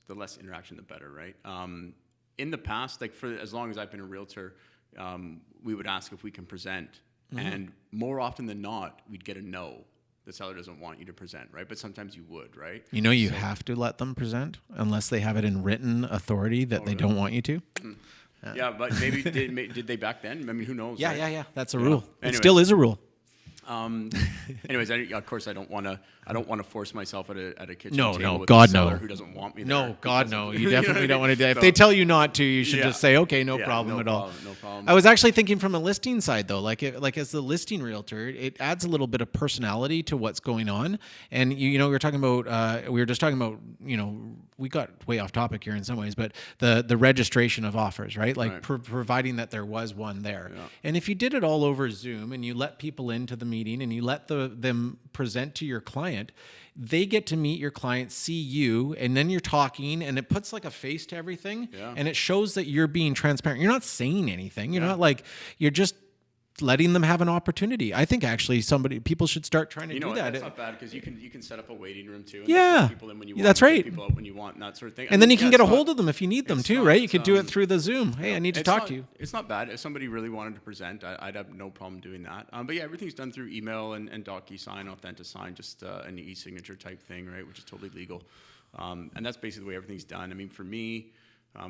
Speaker 2: the less interaction, the better, right? In the past, for as long as I've been a realtor, we would ask if we can present, and more often than not, we'd get a no. The seller doesn't want you to present, right? But sometimes you would, right?
Speaker 1: You have to let them present unless they have it in written authority that they don't want you to.
Speaker 2: Yeah, but maybe did they back then? I mean, who knows?
Speaker 1: Yeah,
Speaker 2: right?
Speaker 1: yeah. That's a rule.
Speaker 2: Anyways.
Speaker 1: It still is a rule.
Speaker 2: Anyways, of course, I don't want to force myself at a kitchen table with
Speaker 1: God,
Speaker 2: a seller
Speaker 1: no.
Speaker 2: who doesn't want me there.
Speaker 1: No, God, no. You definitely don't want to do that. If they tell you not to, you should just say, okay, no problem at all.
Speaker 2: No problem.
Speaker 1: I was actually thinking from a listing side, though, like as the listing realtor, it adds a little bit of personality to what's going on. And, we were just talking about, we got way off topic here in some ways, but the registration of offers, right? Like providing that there was one there. Yeah. And if you did it all over Zoom and you let people into the meeting and you let them present to your client, they get to meet your client, see you, and then you're talking, and it puts like a face to everything, and it shows that you're being transparent. You're not saying anything. You're not you're just letting them have an opportunity. I think actually people should start trying to do that.
Speaker 2: That's not bad because you can set up a waiting room too. And
Speaker 1: yeah,
Speaker 2: people in when you want.
Speaker 1: That's right.
Speaker 2: People out when you want, and that sort of thing.
Speaker 1: And then you can get a hold of them if you need them too, right? You could do it through the Zoom. Hey, I need to talk to you.
Speaker 2: It's not bad. If somebody really wanted to present, I'd have no problem doing that. But yeah, everything's done through email and DocuSign, AuthentiSign, just an e-signature type thing, right? Which is totally legal. And that's basically the way everything's done. I mean, for me,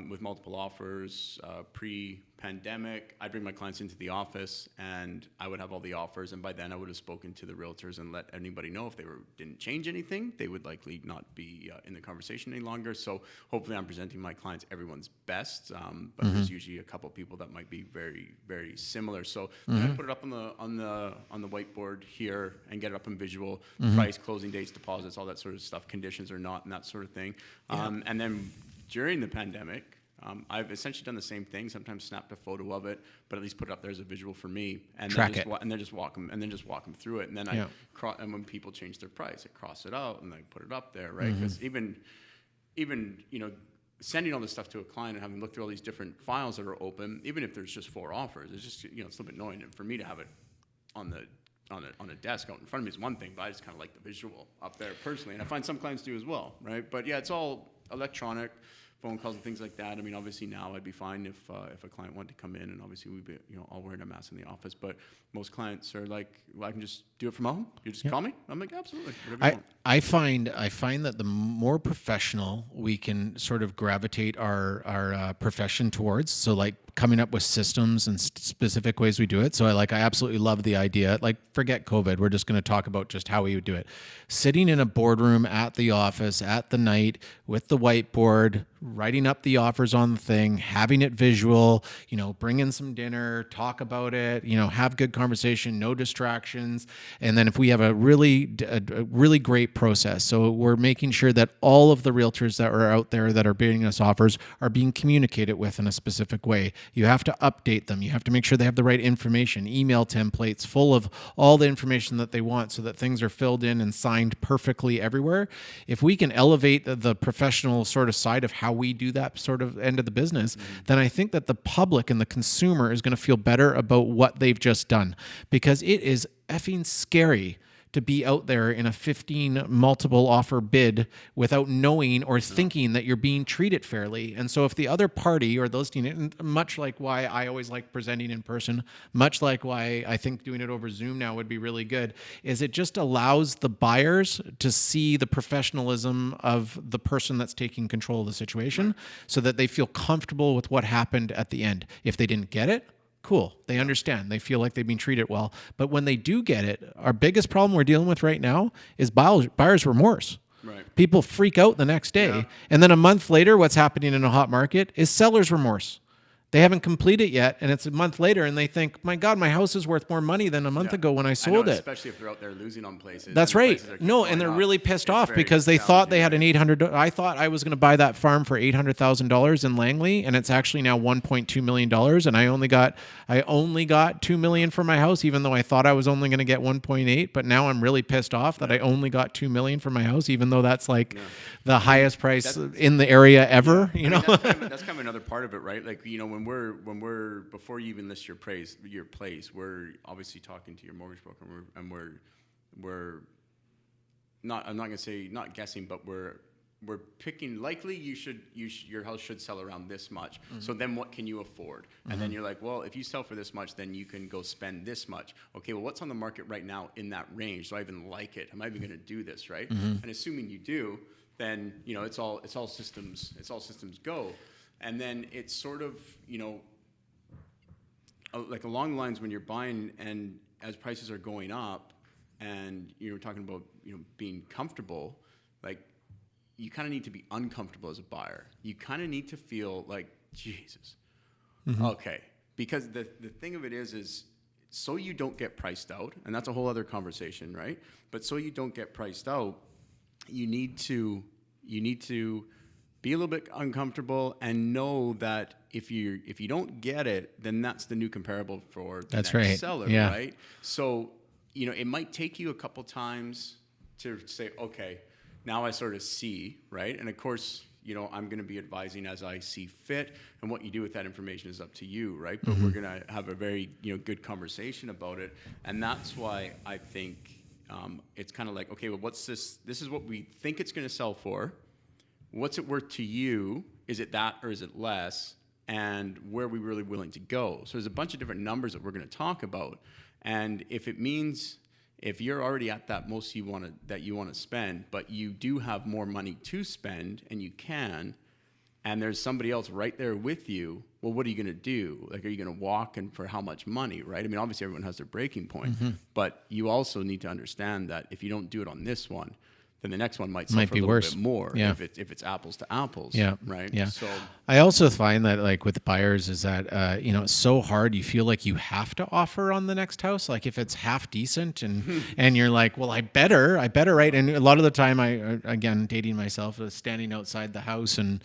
Speaker 2: with multiple offers, pre-pandemic, I'd bring my clients into the office and I would have all the offers, and by then I would have spoken to the realtors and let anybody know if they didn't change anything, they would likely not be in the conversation any longer. So hopefully I'm presenting my clients everyone's best, but there's usually a couple people that might be very, very similar. So I put it up on the whiteboard here and get it up in visual, price, closing dates, deposits, all that sort of stuff, conditions or not, and that sort of thing. And then during the pandemic, I've essentially done the same thing. Sometimes snapped a photo of it, but at least put it up there as a visual for me, and then just walk them through it. And then and when people change their price, I cross it out and I put it up there, right? Because even sending all this stuff to a client and having looked through all these different files that are open, even if there's just 4 offers, it's just it's a little bit annoying. And for me to have it on a desk out in front of me is one thing, but I just kind of like the visual up there personally, and I find some clients do as well, right? But yeah, it's all electronic, phone calls and things like that. I mean, obviously now I'd be fine if a client wanted to come in, and obviously we'd be all wearing a mask in the office. But most clients are like, well, I can just do it from home. You just call me. I'm like, absolutely. Whatever you want.
Speaker 1: I find that the more professional we can sort of gravitate our profession towards, so like coming up with systems and specific ways we do it. So I absolutely love the idea. Like, forget COVID. We're just going to talk about just how we would do it. Sitting in a boardroom at the office at the night with the whiteboard, writing up the offers on the thing, having it visual, bring in some dinner, talk about it, have good conversation, no distractions. And then if we have a really great process, so we're making sure that all of the realtors that are out there that are bidding us offers are being communicated with in a specific way. You have to update them. You have to make sure they have the right information, email templates full of all the information that they want so that things are filled in and signed perfectly everywhere. If we can elevate the professional sort of side of how we do that sort of end of the business, then I think that the public and the consumer is going to feel better about what they've just done, because it is effing scary to be out there in a 15 multiple offer bid without knowing or thinking that you're being treated fairly. And so if the other party or those, much like why I always like presenting in person, much like why I think doing it over Zoom now would be really good, is it just allows the buyers to see the professionalism of the person that's taking control of the situation so that they feel comfortable with what happened at the end. If they didn't get it, cool. They understand. They feel like they've been treated well. But when they do get it, our biggest problem we're dealing with right now is buyer's remorse.
Speaker 2: Right.
Speaker 1: People freak out the next day. Yeah. And then a month later, what's happening in a hot market is seller's remorse. They haven't completed yet, and it's a month later, and they think, my God, my house is worth more money than a month ago when I sold it.
Speaker 2: Especially if they're out there losing on places.
Speaker 1: That's right. No, and they're really pissed off because they thought they had an $800. I thought I was going to buy that farm for $800,000 in Langley, and it's actually now $1.2 million, and I only got $2 million for my house, even though I thought I was only going to get 1.8. But now I'm really pissed off that I only got $2 million for my house, even though that's like the highest price in the area ever.
Speaker 2: That's kind of another part of it, right? Like when we're before you even list your place, we're obviously talking to your mortgage broker, and we're not. I'm not gonna say not guessing, but we're picking. Likely, your house should sell around this much. Mm-hmm. So then, what can you afford? And then you're like, well, if you sell for this much, then you can go spend this much. Okay, well, what's on the market right now in that range? Do I even like it? Am I even gonna do this? Right? Mm-hmm. And assuming you do, then it's all systems go. And then it's sort of, like along the lines when you're buying and as prices are going up and you're talking about, being comfortable, like you kind of need to be uncomfortable as a buyer. You kind of need to feel like, Jesus, okay. Because the thing of it is so you don't get priced out, and that's a whole other conversation, right? But so you don't get priced out, you need to be a little bit uncomfortable and know that if you don't get it, then that's the new comparable for the next seller, right? So, it might take you a couple times to say, okay, now I sort of see, right? And of course, I'm going to be advising as I see fit, and what you do with that information is up to you, right? But we're going to have a very, good conversation about it, and that's why I think it's kind of like, okay, well, what's this? This is what we think it's going to sell for. What's it worth to you? Is it that or is it less? And where are we really willing to go? So there's a bunch of different numbers that we're going to talk about. And if it means if you're already at that most you want to spend, but you do have more money to spend and you can, and there's somebody else right there with you, well, what are you going to do? Like, are you going to walk and for how much money, right? I mean, obviously everyone has their breaking point, but you also need to understand that if you don't do it on this one, then the next one might suffer
Speaker 1: be
Speaker 2: a little
Speaker 1: worse.
Speaker 2: bit more if it's apples to apples. Yeah. Right.
Speaker 1: Yeah.
Speaker 2: So
Speaker 1: I also find that like with buyers is that it's so hard. You feel like you have to offer on the next house. Like if it's half decent and you're like, well, I better, right? And a lot of the time, I again dating myself, standing outside the house and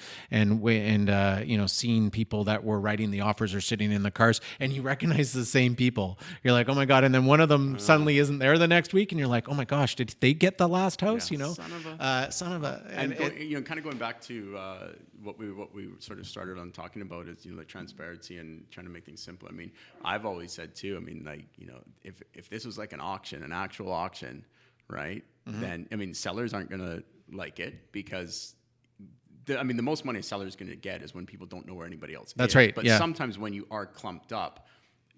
Speaker 1: seeing people that were writing the offers or sitting in the cars, and you recognize the same people. You're like, oh my God, and then one of them suddenly isn't there the next week, and you're like, oh my gosh, did they get the last house?
Speaker 2: Yeah.
Speaker 1: Son of a,
Speaker 2: and kind of going back to what we sort of started on talking about is like transparency and trying to make things simple. I mean, I've always said too. I mean, like if this was like an auction, an actual auction, right? Then sellers aren't gonna like it because. The most money a seller is going to get is when people don't know where anybody else is.
Speaker 1: That's right.
Speaker 2: But sometimes when you are clumped up,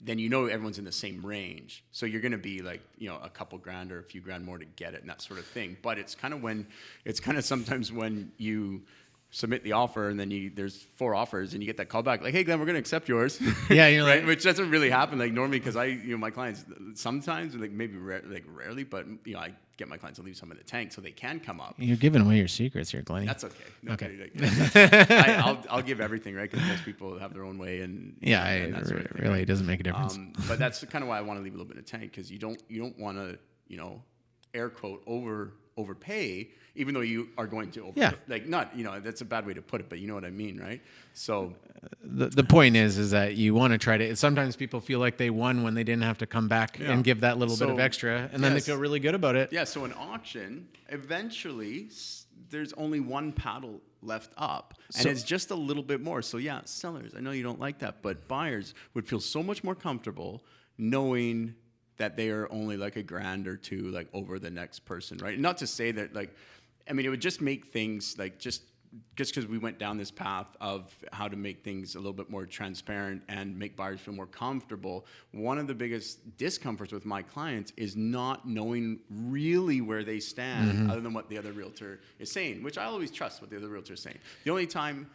Speaker 2: then everyone's in the same range. So you're going to be like, a couple grand or a few grand more to get it and that sort of thing. But it's kind of sometimes when you submit the offer and then there's 4 offers and you get that call back like, hey Glenn, we're going to accept yours.
Speaker 1: Yeah, you're
Speaker 2: right?
Speaker 1: like,
Speaker 2: Which doesn't really happen like normally because my clients sometimes like maybe rarely, but I get my clients to leave some in the tank so they can come up.
Speaker 1: You're giving away your secrets here, Glennie.
Speaker 2: That's okay.
Speaker 1: Okay.
Speaker 2: I'll give everything, right? Because most people have their own way, and and that sort of thing,
Speaker 1: really
Speaker 2: right?
Speaker 1: it doesn't make a difference.
Speaker 2: But that's kind of why I want to leave a little bit in the tank, because you don't want to, air quote overpay, even though you are going to overpay. Like, not, that's a bad way to put it, but you know what I mean, right? So
Speaker 1: the point is that you want to try to, sometimes people feel like they won when they didn't have to come back and give that little bit of extra, and then they feel really good about it.
Speaker 2: Yeah, so an auction, eventually there's only one paddle left up, and it's just a little bit more. So yeah, sellers, I know you don't like that, but buyers would feel so much more comfortable knowing that they are only like $1,000 or $2,000 like over the next person, right? Not to say that, like, I mean, it would just make things like just because we went down this path of how to make things a little bit more transparent and make buyers feel more comfortable. One of the biggest discomforts with my clients is not knowing really where they stand, other than what the other realtor is saying, which I always trust what the other realtor is saying. The only time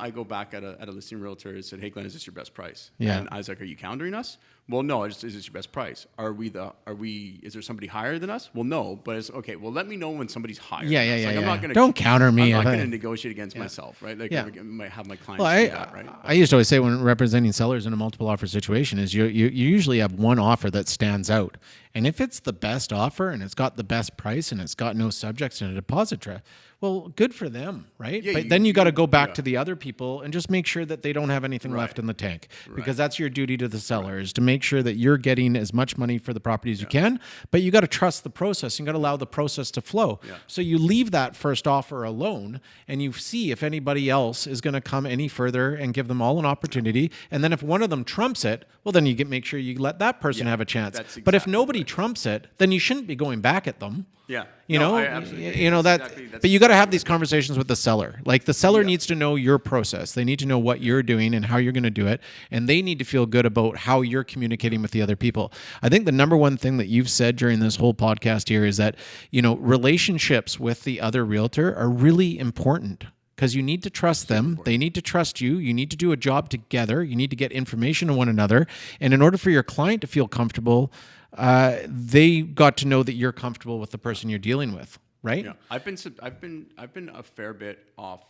Speaker 2: I go back at a listing realtor is said, "Hey Glenn, is this your best price?"
Speaker 1: Yeah.
Speaker 2: And I was like, "Are you countering us?" Well, no. Is this your best price? Is there somebody higher than us? Well, no. But it's okay. Well, let me know when somebody's higher.
Speaker 1: I'm not gonna, don't counter me.
Speaker 2: I'm not going to negotiate against myself, right? Like, I might have my clients do that, right?
Speaker 1: I used to always say when representing sellers in a multiple offer situation is you usually have one offer that stands out. And if it's the best offer and it's got the best price and it's got no subjects and a deposit trap, well, good for them, right?
Speaker 2: Yeah,
Speaker 1: but then you got to go back to the other people and just make sure that they don't have anything left in the tank, because that's your duty to the seller, is to make sure that you're getting as much money for the property as you can, but you got to trust the process. You got to allow the process to flow.
Speaker 2: Yeah.
Speaker 1: So you leave that first offer alone and you see if anybody else is going to come any further and give them all an opportunity. And then if one of them trumps it, well, then you make sure you let that person have a chance. But if nobody trumps it, then you shouldn't be going back at them.
Speaker 2: Yeah.
Speaker 1: But you got to have these conversations with the seller. Like, the seller needs to know your process. They need to know what you're doing and how you're going to do it. And they need to feel good about how you're communicating with the other people. I think the number one thing that you've said during this whole podcast here is that, relationships with the other realtor are really important, because you need to trust them. They need to trust you. You need to do a job together. You need to get information on one another. And in order for your client to feel comfortable, they got to know that you're comfortable with the person you're dealing with, right?
Speaker 2: Yeah, I've been a fair bit off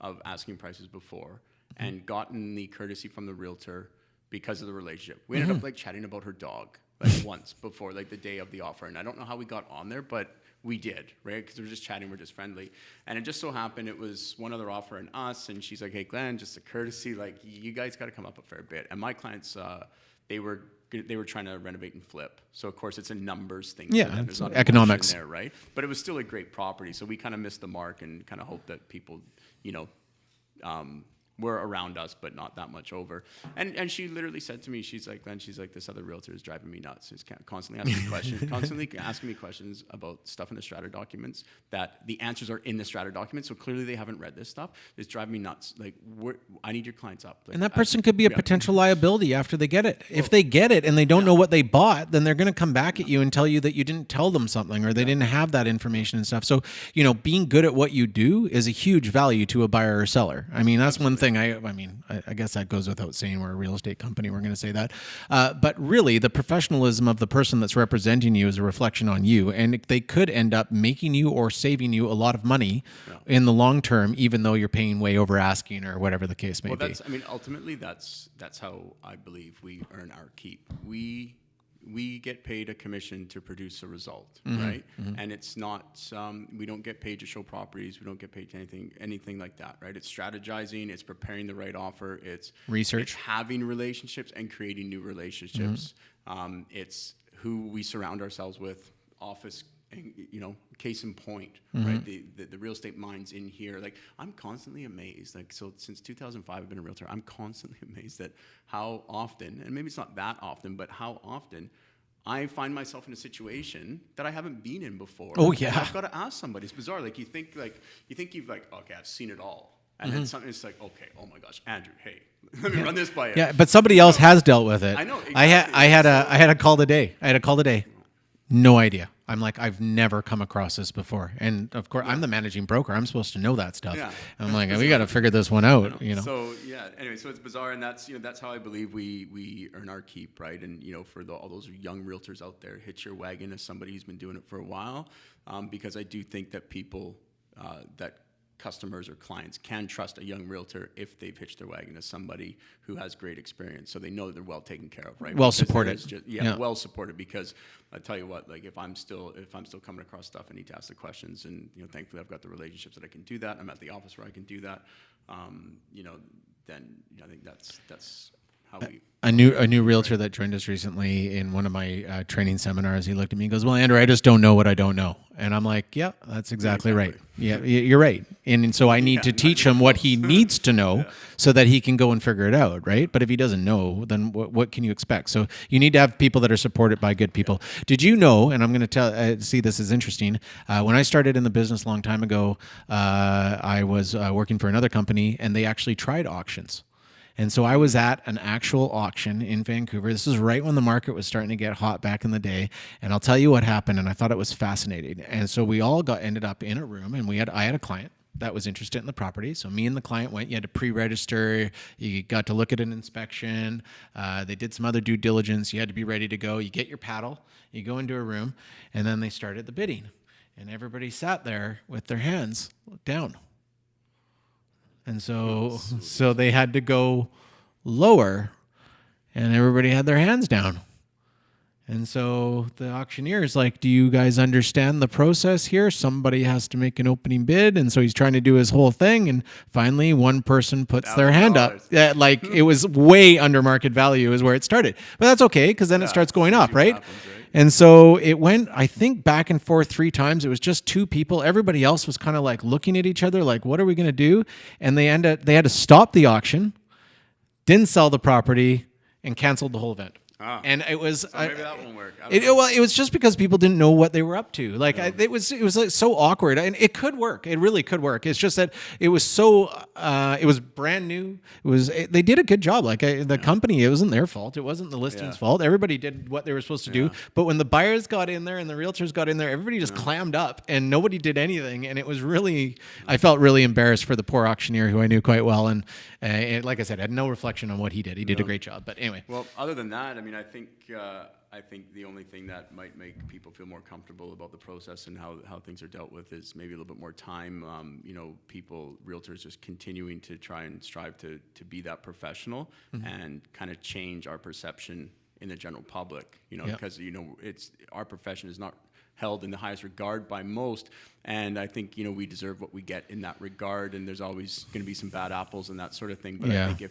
Speaker 2: of asking prices before, and gotten the courtesy from the realtor because of the relationship. We ended up like chatting about her dog like once before, like the day of the offer, and I don't know how we got on there, but we did, right? Because we were just chatting, we're just friendly. And it just so happened it was one other offer and us, and she's like, "Hey Glenn, just a courtesy, like, you guys got to come up a fair bit." And my clients, they were trying to renovate and flip, so of course it's a numbers thing.
Speaker 1: Yeah, it's economics
Speaker 2: there, right? But it was still a great property, so we kind of missed the mark and kind of hoped that people, were around us, but not that much over. And she literally said to me, she's like, "Glenn," she's like, "this other realtor is driving me nuts. He's constantly asking me questions about stuff in the strata documents that the answers are in the strata documents, so clearly they haven't read this stuff. It's driving me nuts. Like, I need your clients up." Like,
Speaker 1: and that person could be a potential liability after they get it. If they get it and they don't know what they bought, then they're going to come back at you and tell you that you didn't tell them something, or they didn't have that information and stuff. So, being good at what you do is a huge value to a buyer or seller. I mean, that's one thing. I guess that goes without saying. We're a real estate company. We're going to say that. But really, the professionalism of the person that's representing you is a reflection on you. And they could end up making you or saving you a lot of money in the long term, even though you're paying way over asking or whatever the case may be.
Speaker 2: Ultimately, that's how I believe we earn our keep. We get paid a commission to produce a result, right? And it's not, we don't get paid to show properties. We don't get paid to anything like that, right? It's strategizing, it's preparing the right offer, it's
Speaker 1: research,
Speaker 2: it's having relationships and creating new relationships. It's who we surround ourselves with, office, case in point, right? The real estate minds in here. Like, I'm constantly amazed. Like, so since 2005, I've been a realtor. I'm constantly amazed at how often, and maybe it's not that often, but how often I find myself in a situation that I haven't been in before.
Speaker 1: Oh yeah.
Speaker 2: And I've got to ask somebody. It's bizarre. Like, you think you've like, okay, I've seen it all. And then something is like, okay, oh my gosh, Andrew, hey, let me run this by you.
Speaker 1: Yeah, but somebody else has dealt with it.
Speaker 2: I know. Exactly.
Speaker 1: I had a call today. No idea. I'm like, I've never come across this before. And of course, I'm the managing broker. I'm supposed to know that stuff.
Speaker 2: Yeah.
Speaker 1: I'm like, we got to figure this one out, you know?
Speaker 2: So yeah, anyway, so it's bizarre, and that's, that's how I believe we earn our keep, right? And, for all those young realtors out there, hitch your wagon as somebody who's been doing it for a while, because I do think that people, that customers or clients can trust a young realtor if they've hitched their wagon as somebody who has great experience, so they know that they're well taken care of, right?
Speaker 1: Well supported.
Speaker 2: Well supported. Because I tell you what, like if I'm still coming across stuff, I need to ask the questions, and thankfully I've got the relationships that I can do that. I'm at the office where I can do that. Then I think that's how we.
Speaker 1: A new realtor that joined us recently in one of my training seminars, he looked at me and goes, well, Andrew, I just don't know what I don't know. And I'm like, yeah, that's exactly right. Yeah, you're right. And so I need to teach him what he needs to know so that he can go and figure it out, right? But if he doesn't know, then what can you expect? So you need to have people that are supported by good people. Yeah. Did you know, and I'm going to see this is interesting, when I started in the business a long time ago, I was working for another company, and they actually tried auctions. And so I was at an actual auction in Vancouver. This is right when the market was starting to get hot back in the day. And I'll tell you what happened, and I thought it was fascinating. And so we all ended up in a room, and I had a client that was interested in the property. So me and the client went. You had to pre-register. You got to look at an inspection. They did some other due diligence. You had to be ready to go. You get your paddle. You go into a room, and then they started the bidding. And everybody sat there with their hands down. And so they had to go lower, and everybody had their hands down. And so the auctioneer is like, do you guys understand the process here? Somebody has to make an opening bid. And so he's trying to do his whole thing. And finally, one person puts their hand up. Like it was way under market value is where it started. But that's okay, because then it starts going up, right? Happens, right? And so it went, I think, back and forth 3 times. It was just 2 people. Everybody else was kind of like looking at each other like, what are we going to do? And they had to stop the auction, didn't sell the property, and canceled the whole event. And it was
Speaker 2: so maybe that won't work.
Speaker 1: It was just because people didn't know what they were up to. Like it was like so awkward, and it could work. It really could work. It's just that it was so it was brand new. They did a good job. Like the company, it wasn't their fault. It wasn't the listing's fault. Everybody did what they were supposed to do. But when the buyers got in there and the realtors got in there, everybody just clammed up, and nobody did anything. And it was really, I felt really embarrassed for the poor auctioneer who I knew quite well. And like I said, I had no reflection on what he did. He did a great job. But anyway.
Speaker 2: Well, other than that, I mean, I think the only thing that might make people feel more comfortable about the process and how things are dealt with is maybe a little bit more time. Realtors just continuing to try and strive to be that professional and kind of change our perception in the general public. Because it's our profession is not held in the highest regard by most, and I think we deserve what we get in that regard, and there's always going to be some bad apples and that sort of thing, but I think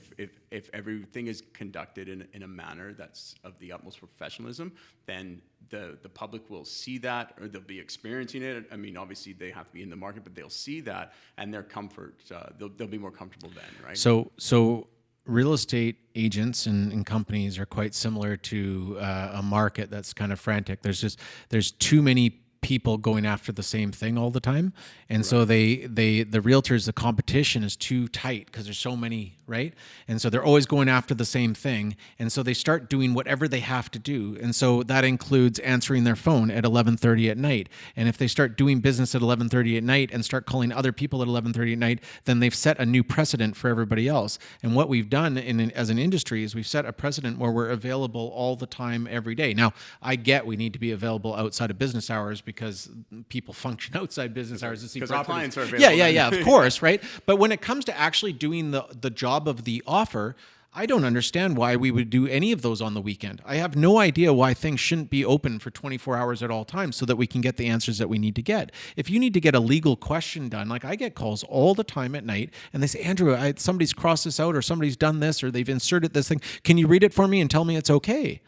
Speaker 2: if everything is conducted in a manner that's of the utmost professionalism, then the public will see that, or they'll be experiencing it. I mean, obviously they have to be in the market, but they'll see that, and their comfort, they'll be more comfortable then, right?
Speaker 1: So real estate agents and companies are quite similar to a market that's kind of frantic. There's too many people going after the same thing all the time, and so the realtors, the competition is too tight because there's so many, right? And so they're always going after the same thing, and so they start doing whatever they have to do, and so that includes answering their phone at 11:30 at night. And if they start doing business at 11:30 at night and start calling other people at 11:30 at night, then they've set a new precedent for everybody else. And what we've done as an industry is we've set a precedent where we're available all the time, every day. Now, I get we need to be available outside of business hours because people function outside business hours to see properties.
Speaker 2: Our clients are available.
Speaker 1: Yeah, of course, right? But when it comes to actually doing the job of the offer, I don't understand why we would do any of those on the weekend. I have no idea why things shouldn't be open for 24 hours at all times so that we can get the answers that we need to get. If you need to get a legal question done, like I get calls all the time at night, and they say, Andrew, somebody's crossed this out, or somebody's done this, or they've inserted this thing. Can you read it for me and tell me it's okay?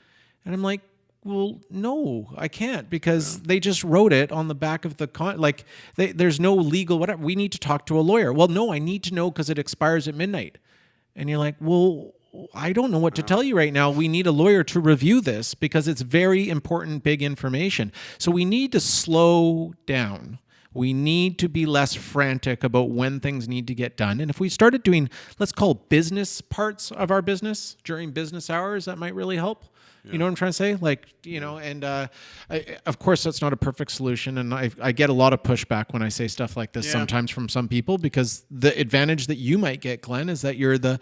Speaker 1: And I'm like, well, no, I can't, because they just wrote it on the back of the there's no legal whatever. We need to talk to a lawyer. Well, no, I need to know because it expires at midnight. And you're like, well, I don't know what to tell you right now. We need a lawyer to review this because it's very important, big information. So we need to slow down. We need to be less frantic about when things need to get done. And if we started doing, let's call business parts of our business during business hours, that might really help. You know what I'm trying to say? Like, and of course that's not a perfect solution. And I get a lot of pushback when I say stuff like this sometimes from some people, because the advantage that you might get, Glenn, is that you're the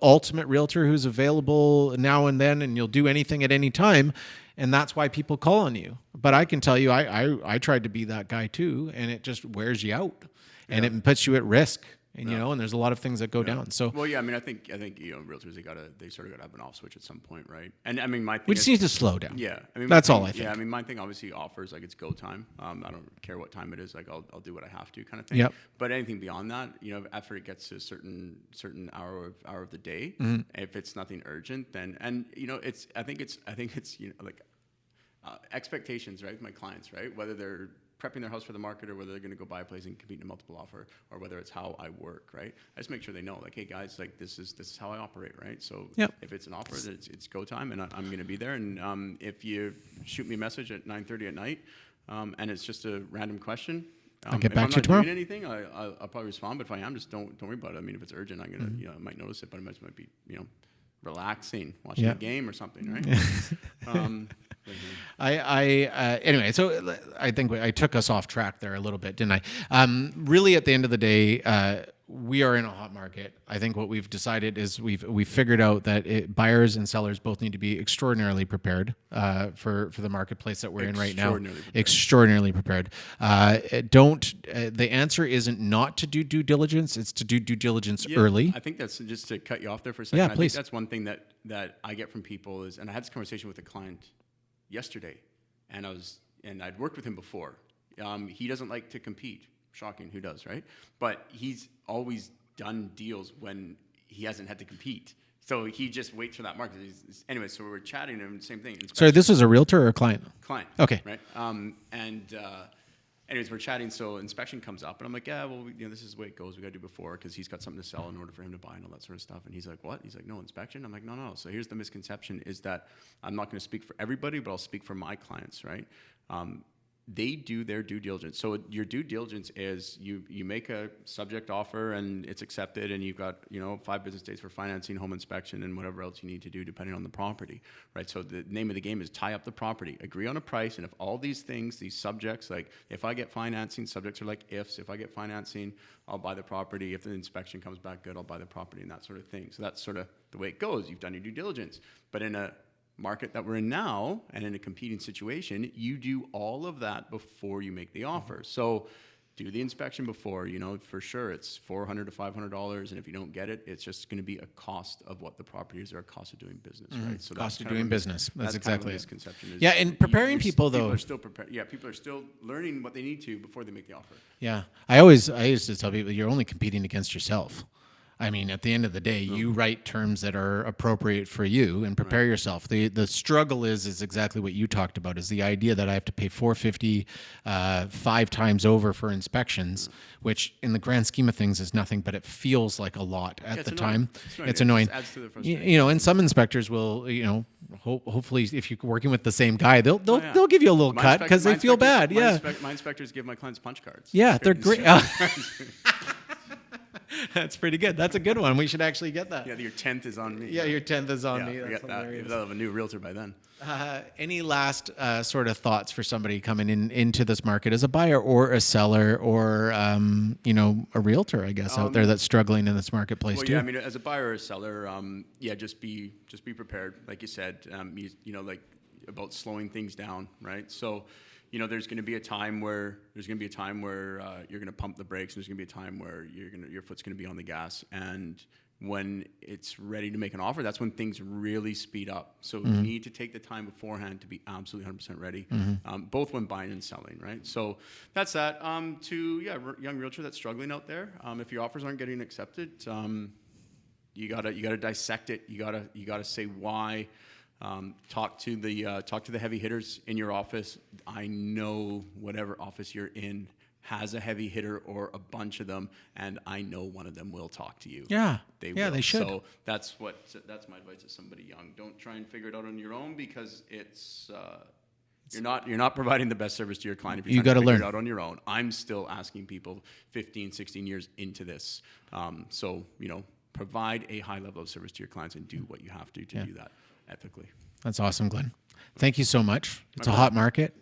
Speaker 1: ultimate realtor who's available now and then, and you'll do anything at any time. And that's why people call on you. But I can tell you, I tried to be that guy too, and it just wears you out, and it puts you at risk. And and there's a lot of things that go down. So
Speaker 2: well, yeah, I mean, I think realtors they sort of got to have an off switch at some point, right? And I mean, my thing
Speaker 1: we just need to slow down.
Speaker 2: Yeah, I mean,
Speaker 1: that's all I think.
Speaker 2: Yeah, I mean, my thing obviously offers like it's go time. I don't care what time it is. Like I'll do what I have to, kind of thing.
Speaker 1: Yep.
Speaker 2: But anything beyond that, after it gets to a certain hour of the day, if it's nothing urgent, then I think it's like expectations, right? With my clients, right? Whether they're prepping their house for the market, or whether they're going to go buy a place and compete in a multiple offer, or whether it's how I work, right? I just make sure they know, like, hey guys, like this is how I operate, right? So if it's an offer, it's go time, and I'm going to be there. And if you shoot me a message at 9:30 at night, and it's just a random question,
Speaker 1: I'll get back to you
Speaker 2: tomorrow. If I'm not
Speaker 1: tomorrow.
Speaker 2: doing anything, I'll probably respond. But if I am, just don't worry about it. I mean, if it's urgent, I'm gonna I might notice it, but it might be relaxing, watching a game or something, right?
Speaker 1: Anyway, so I think I took us off track there a little bit, didn't I? Really, at the end of the day, we are in a hot market. I think what we've decided is we've figured out that buyers and sellers both need to be extraordinarily prepared for the marketplace that we're in right now. Extraordinarily prepared. The answer isn't not to do due diligence; it's to do due diligence early.
Speaker 2: I think that's, just to cut you off there for a second.
Speaker 1: Yeah,
Speaker 2: I
Speaker 1: please.
Speaker 2: think that's one thing that I get from people is, and I had this conversation with a client yesterday, and I'd worked with him before. He doesn't like to compete. Shocking, who does, right? But he's always done deals when he hasn't had to compete. So he just waits for that market. Anyway, so we were chatting, and same thing.
Speaker 1: Sorry, this was a realtor or a client?
Speaker 2: Client.
Speaker 1: Okay.
Speaker 2: Right. Anyways, we're chatting, so inspection comes up, and I'm like, yeah, well, this is the way it goes. We got to do before, because he's got something to sell in order for him to buy and all that sort of stuff. And he's like, what? He's like, no, inspection? I'm like, no. So here's the misconception, is that I'm not going to speak for everybody, but I'll speak for my clients, right? They do their due diligence. So your due diligence is you make a subject offer and it's accepted, and you've got 5 business days for financing, home inspection, and whatever else you need to do depending on the property, right? So the name of the game is tie up the property, agree on a price, and if all these things, these subjects, like if I get financing, subjects are like ifs. If I get financing, I'll buy the property. If the inspection comes back good, I'll buy the property, and that sort of thing. So that's sort of the way it goes. You've done your due diligence, but in a market that we're in now, and in a competing situation, you do all of that before you make the offer. So do the inspection before, for sure it's $400 to $500, and if you don't get it, it's just going to be a cost of what the property is, or a cost of doing business, right? So
Speaker 1: cost of doing business. That's exactly
Speaker 2: kind of
Speaker 1: it.
Speaker 2: Misconception.
Speaker 1: Yeah, and preparing people though.
Speaker 2: People are still prepared. Yeah, people are still learning what they need to before they make the offer.
Speaker 1: Yeah, I used to tell people, you're only competing against yourself. I mean, at the end of the day, you write terms that are appropriate for you and prepare yourself. The struggle is exactly what you talked about, is the idea that I have to pay $450 5 times over for inspections, which in the grand scheme of things is nothing, but it feels like a lot at the time. It's annoying.
Speaker 2: It adds to the frustration.
Speaker 1: And some inspectors will, hopefully if you're working with the same guy, they'll give you a little cut because they feel bad.
Speaker 2: My inspectors give my clients punch cards.
Speaker 1: Yeah, they're great. That's pretty good. That's a good one. We should actually get that.
Speaker 2: Yeah, your 10th is on me.
Speaker 1: Yeah, your 10th is on me.
Speaker 2: Forget that. They'll have a new realtor by then.
Speaker 1: Any last sort of thoughts for somebody coming into this market as a buyer or a seller or a realtor, I guess, out there that's struggling in this marketplace too?
Speaker 2: Yeah, I mean, as a buyer or a seller, just be prepared. Like you said, like about slowing things down, right? So, there's going to be a time where you're going to pump the brakes, and there's going to be a time where your foot's going to be on the gas. And when it's ready to make an offer, that's when things really speed up. So you need to take the time beforehand to be absolutely 100% ready, both when buying and selling, right? So that's that. Young realtor that's struggling out there, if your offers aren't getting accepted, you gotta dissect it. You gotta say why. Talk to the heavy hitters in your office. I know whatever office you're in has a heavy hitter or a bunch of them, and I know one of them will talk to you.
Speaker 1: Yeah,
Speaker 2: will.
Speaker 1: They should.
Speaker 2: So that's my advice to somebody young. Don't try and figure it out on your own, because you're not providing the best service to your client if you're trying to figure it out on your own. I'm still asking people 15, 16 years into this. Provide a high level of service to your clients and do what you have to do that ethically.
Speaker 1: That's awesome, Glenn. Thank you so much. It's a hot market.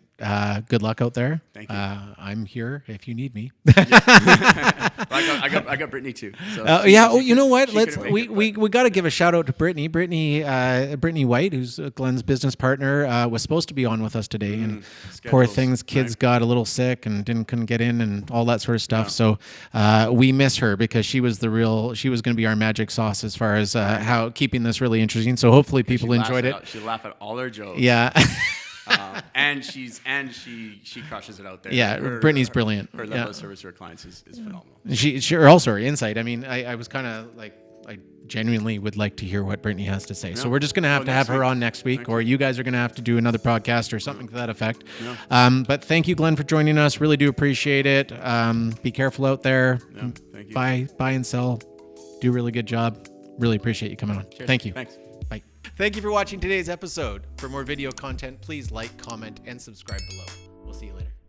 Speaker 1: Good luck out there.
Speaker 2: Thank you.
Speaker 1: I'm here if you need me.
Speaker 2: I got Brittany too. So
Speaker 1: you know what? We got to give a shout out to Brittany. Brittany White, who's Glenn's business partner, was supposed to be on with us today, and poor things, kids got a little sick and couldn't get in and all that sort of stuff. So we miss her because she was going to be our magic sauce as far as how keeping this really interesting. So hopefully people enjoyed it.
Speaker 2: She laughed at all our jokes.
Speaker 1: Yeah.
Speaker 2: And she crushes it out there.
Speaker 1: Yeah, Brittany's brilliant.
Speaker 2: Her level of service to her clients is phenomenal.
Speaker 1: Her insight. I mean, I was kind of like, I genuinely would like to hear what Brittany has to say. Yeah. So we're just going to have her on next week, or you guys are going to have to do another podcast or something to that effect. Yeah. But thank you, Glenn, for joining us. Really do appreciate it. Be careful out there. Yeah, thank you. Buy and sell. Do a really good job. Really appreciate you coming on. Cheers. Thank you.
Speaker 2: Thanks.
Speaker 1: Bye. Thank you for watching today's episode. For more video content, please like, comment, and subscribe below. We'll see you later.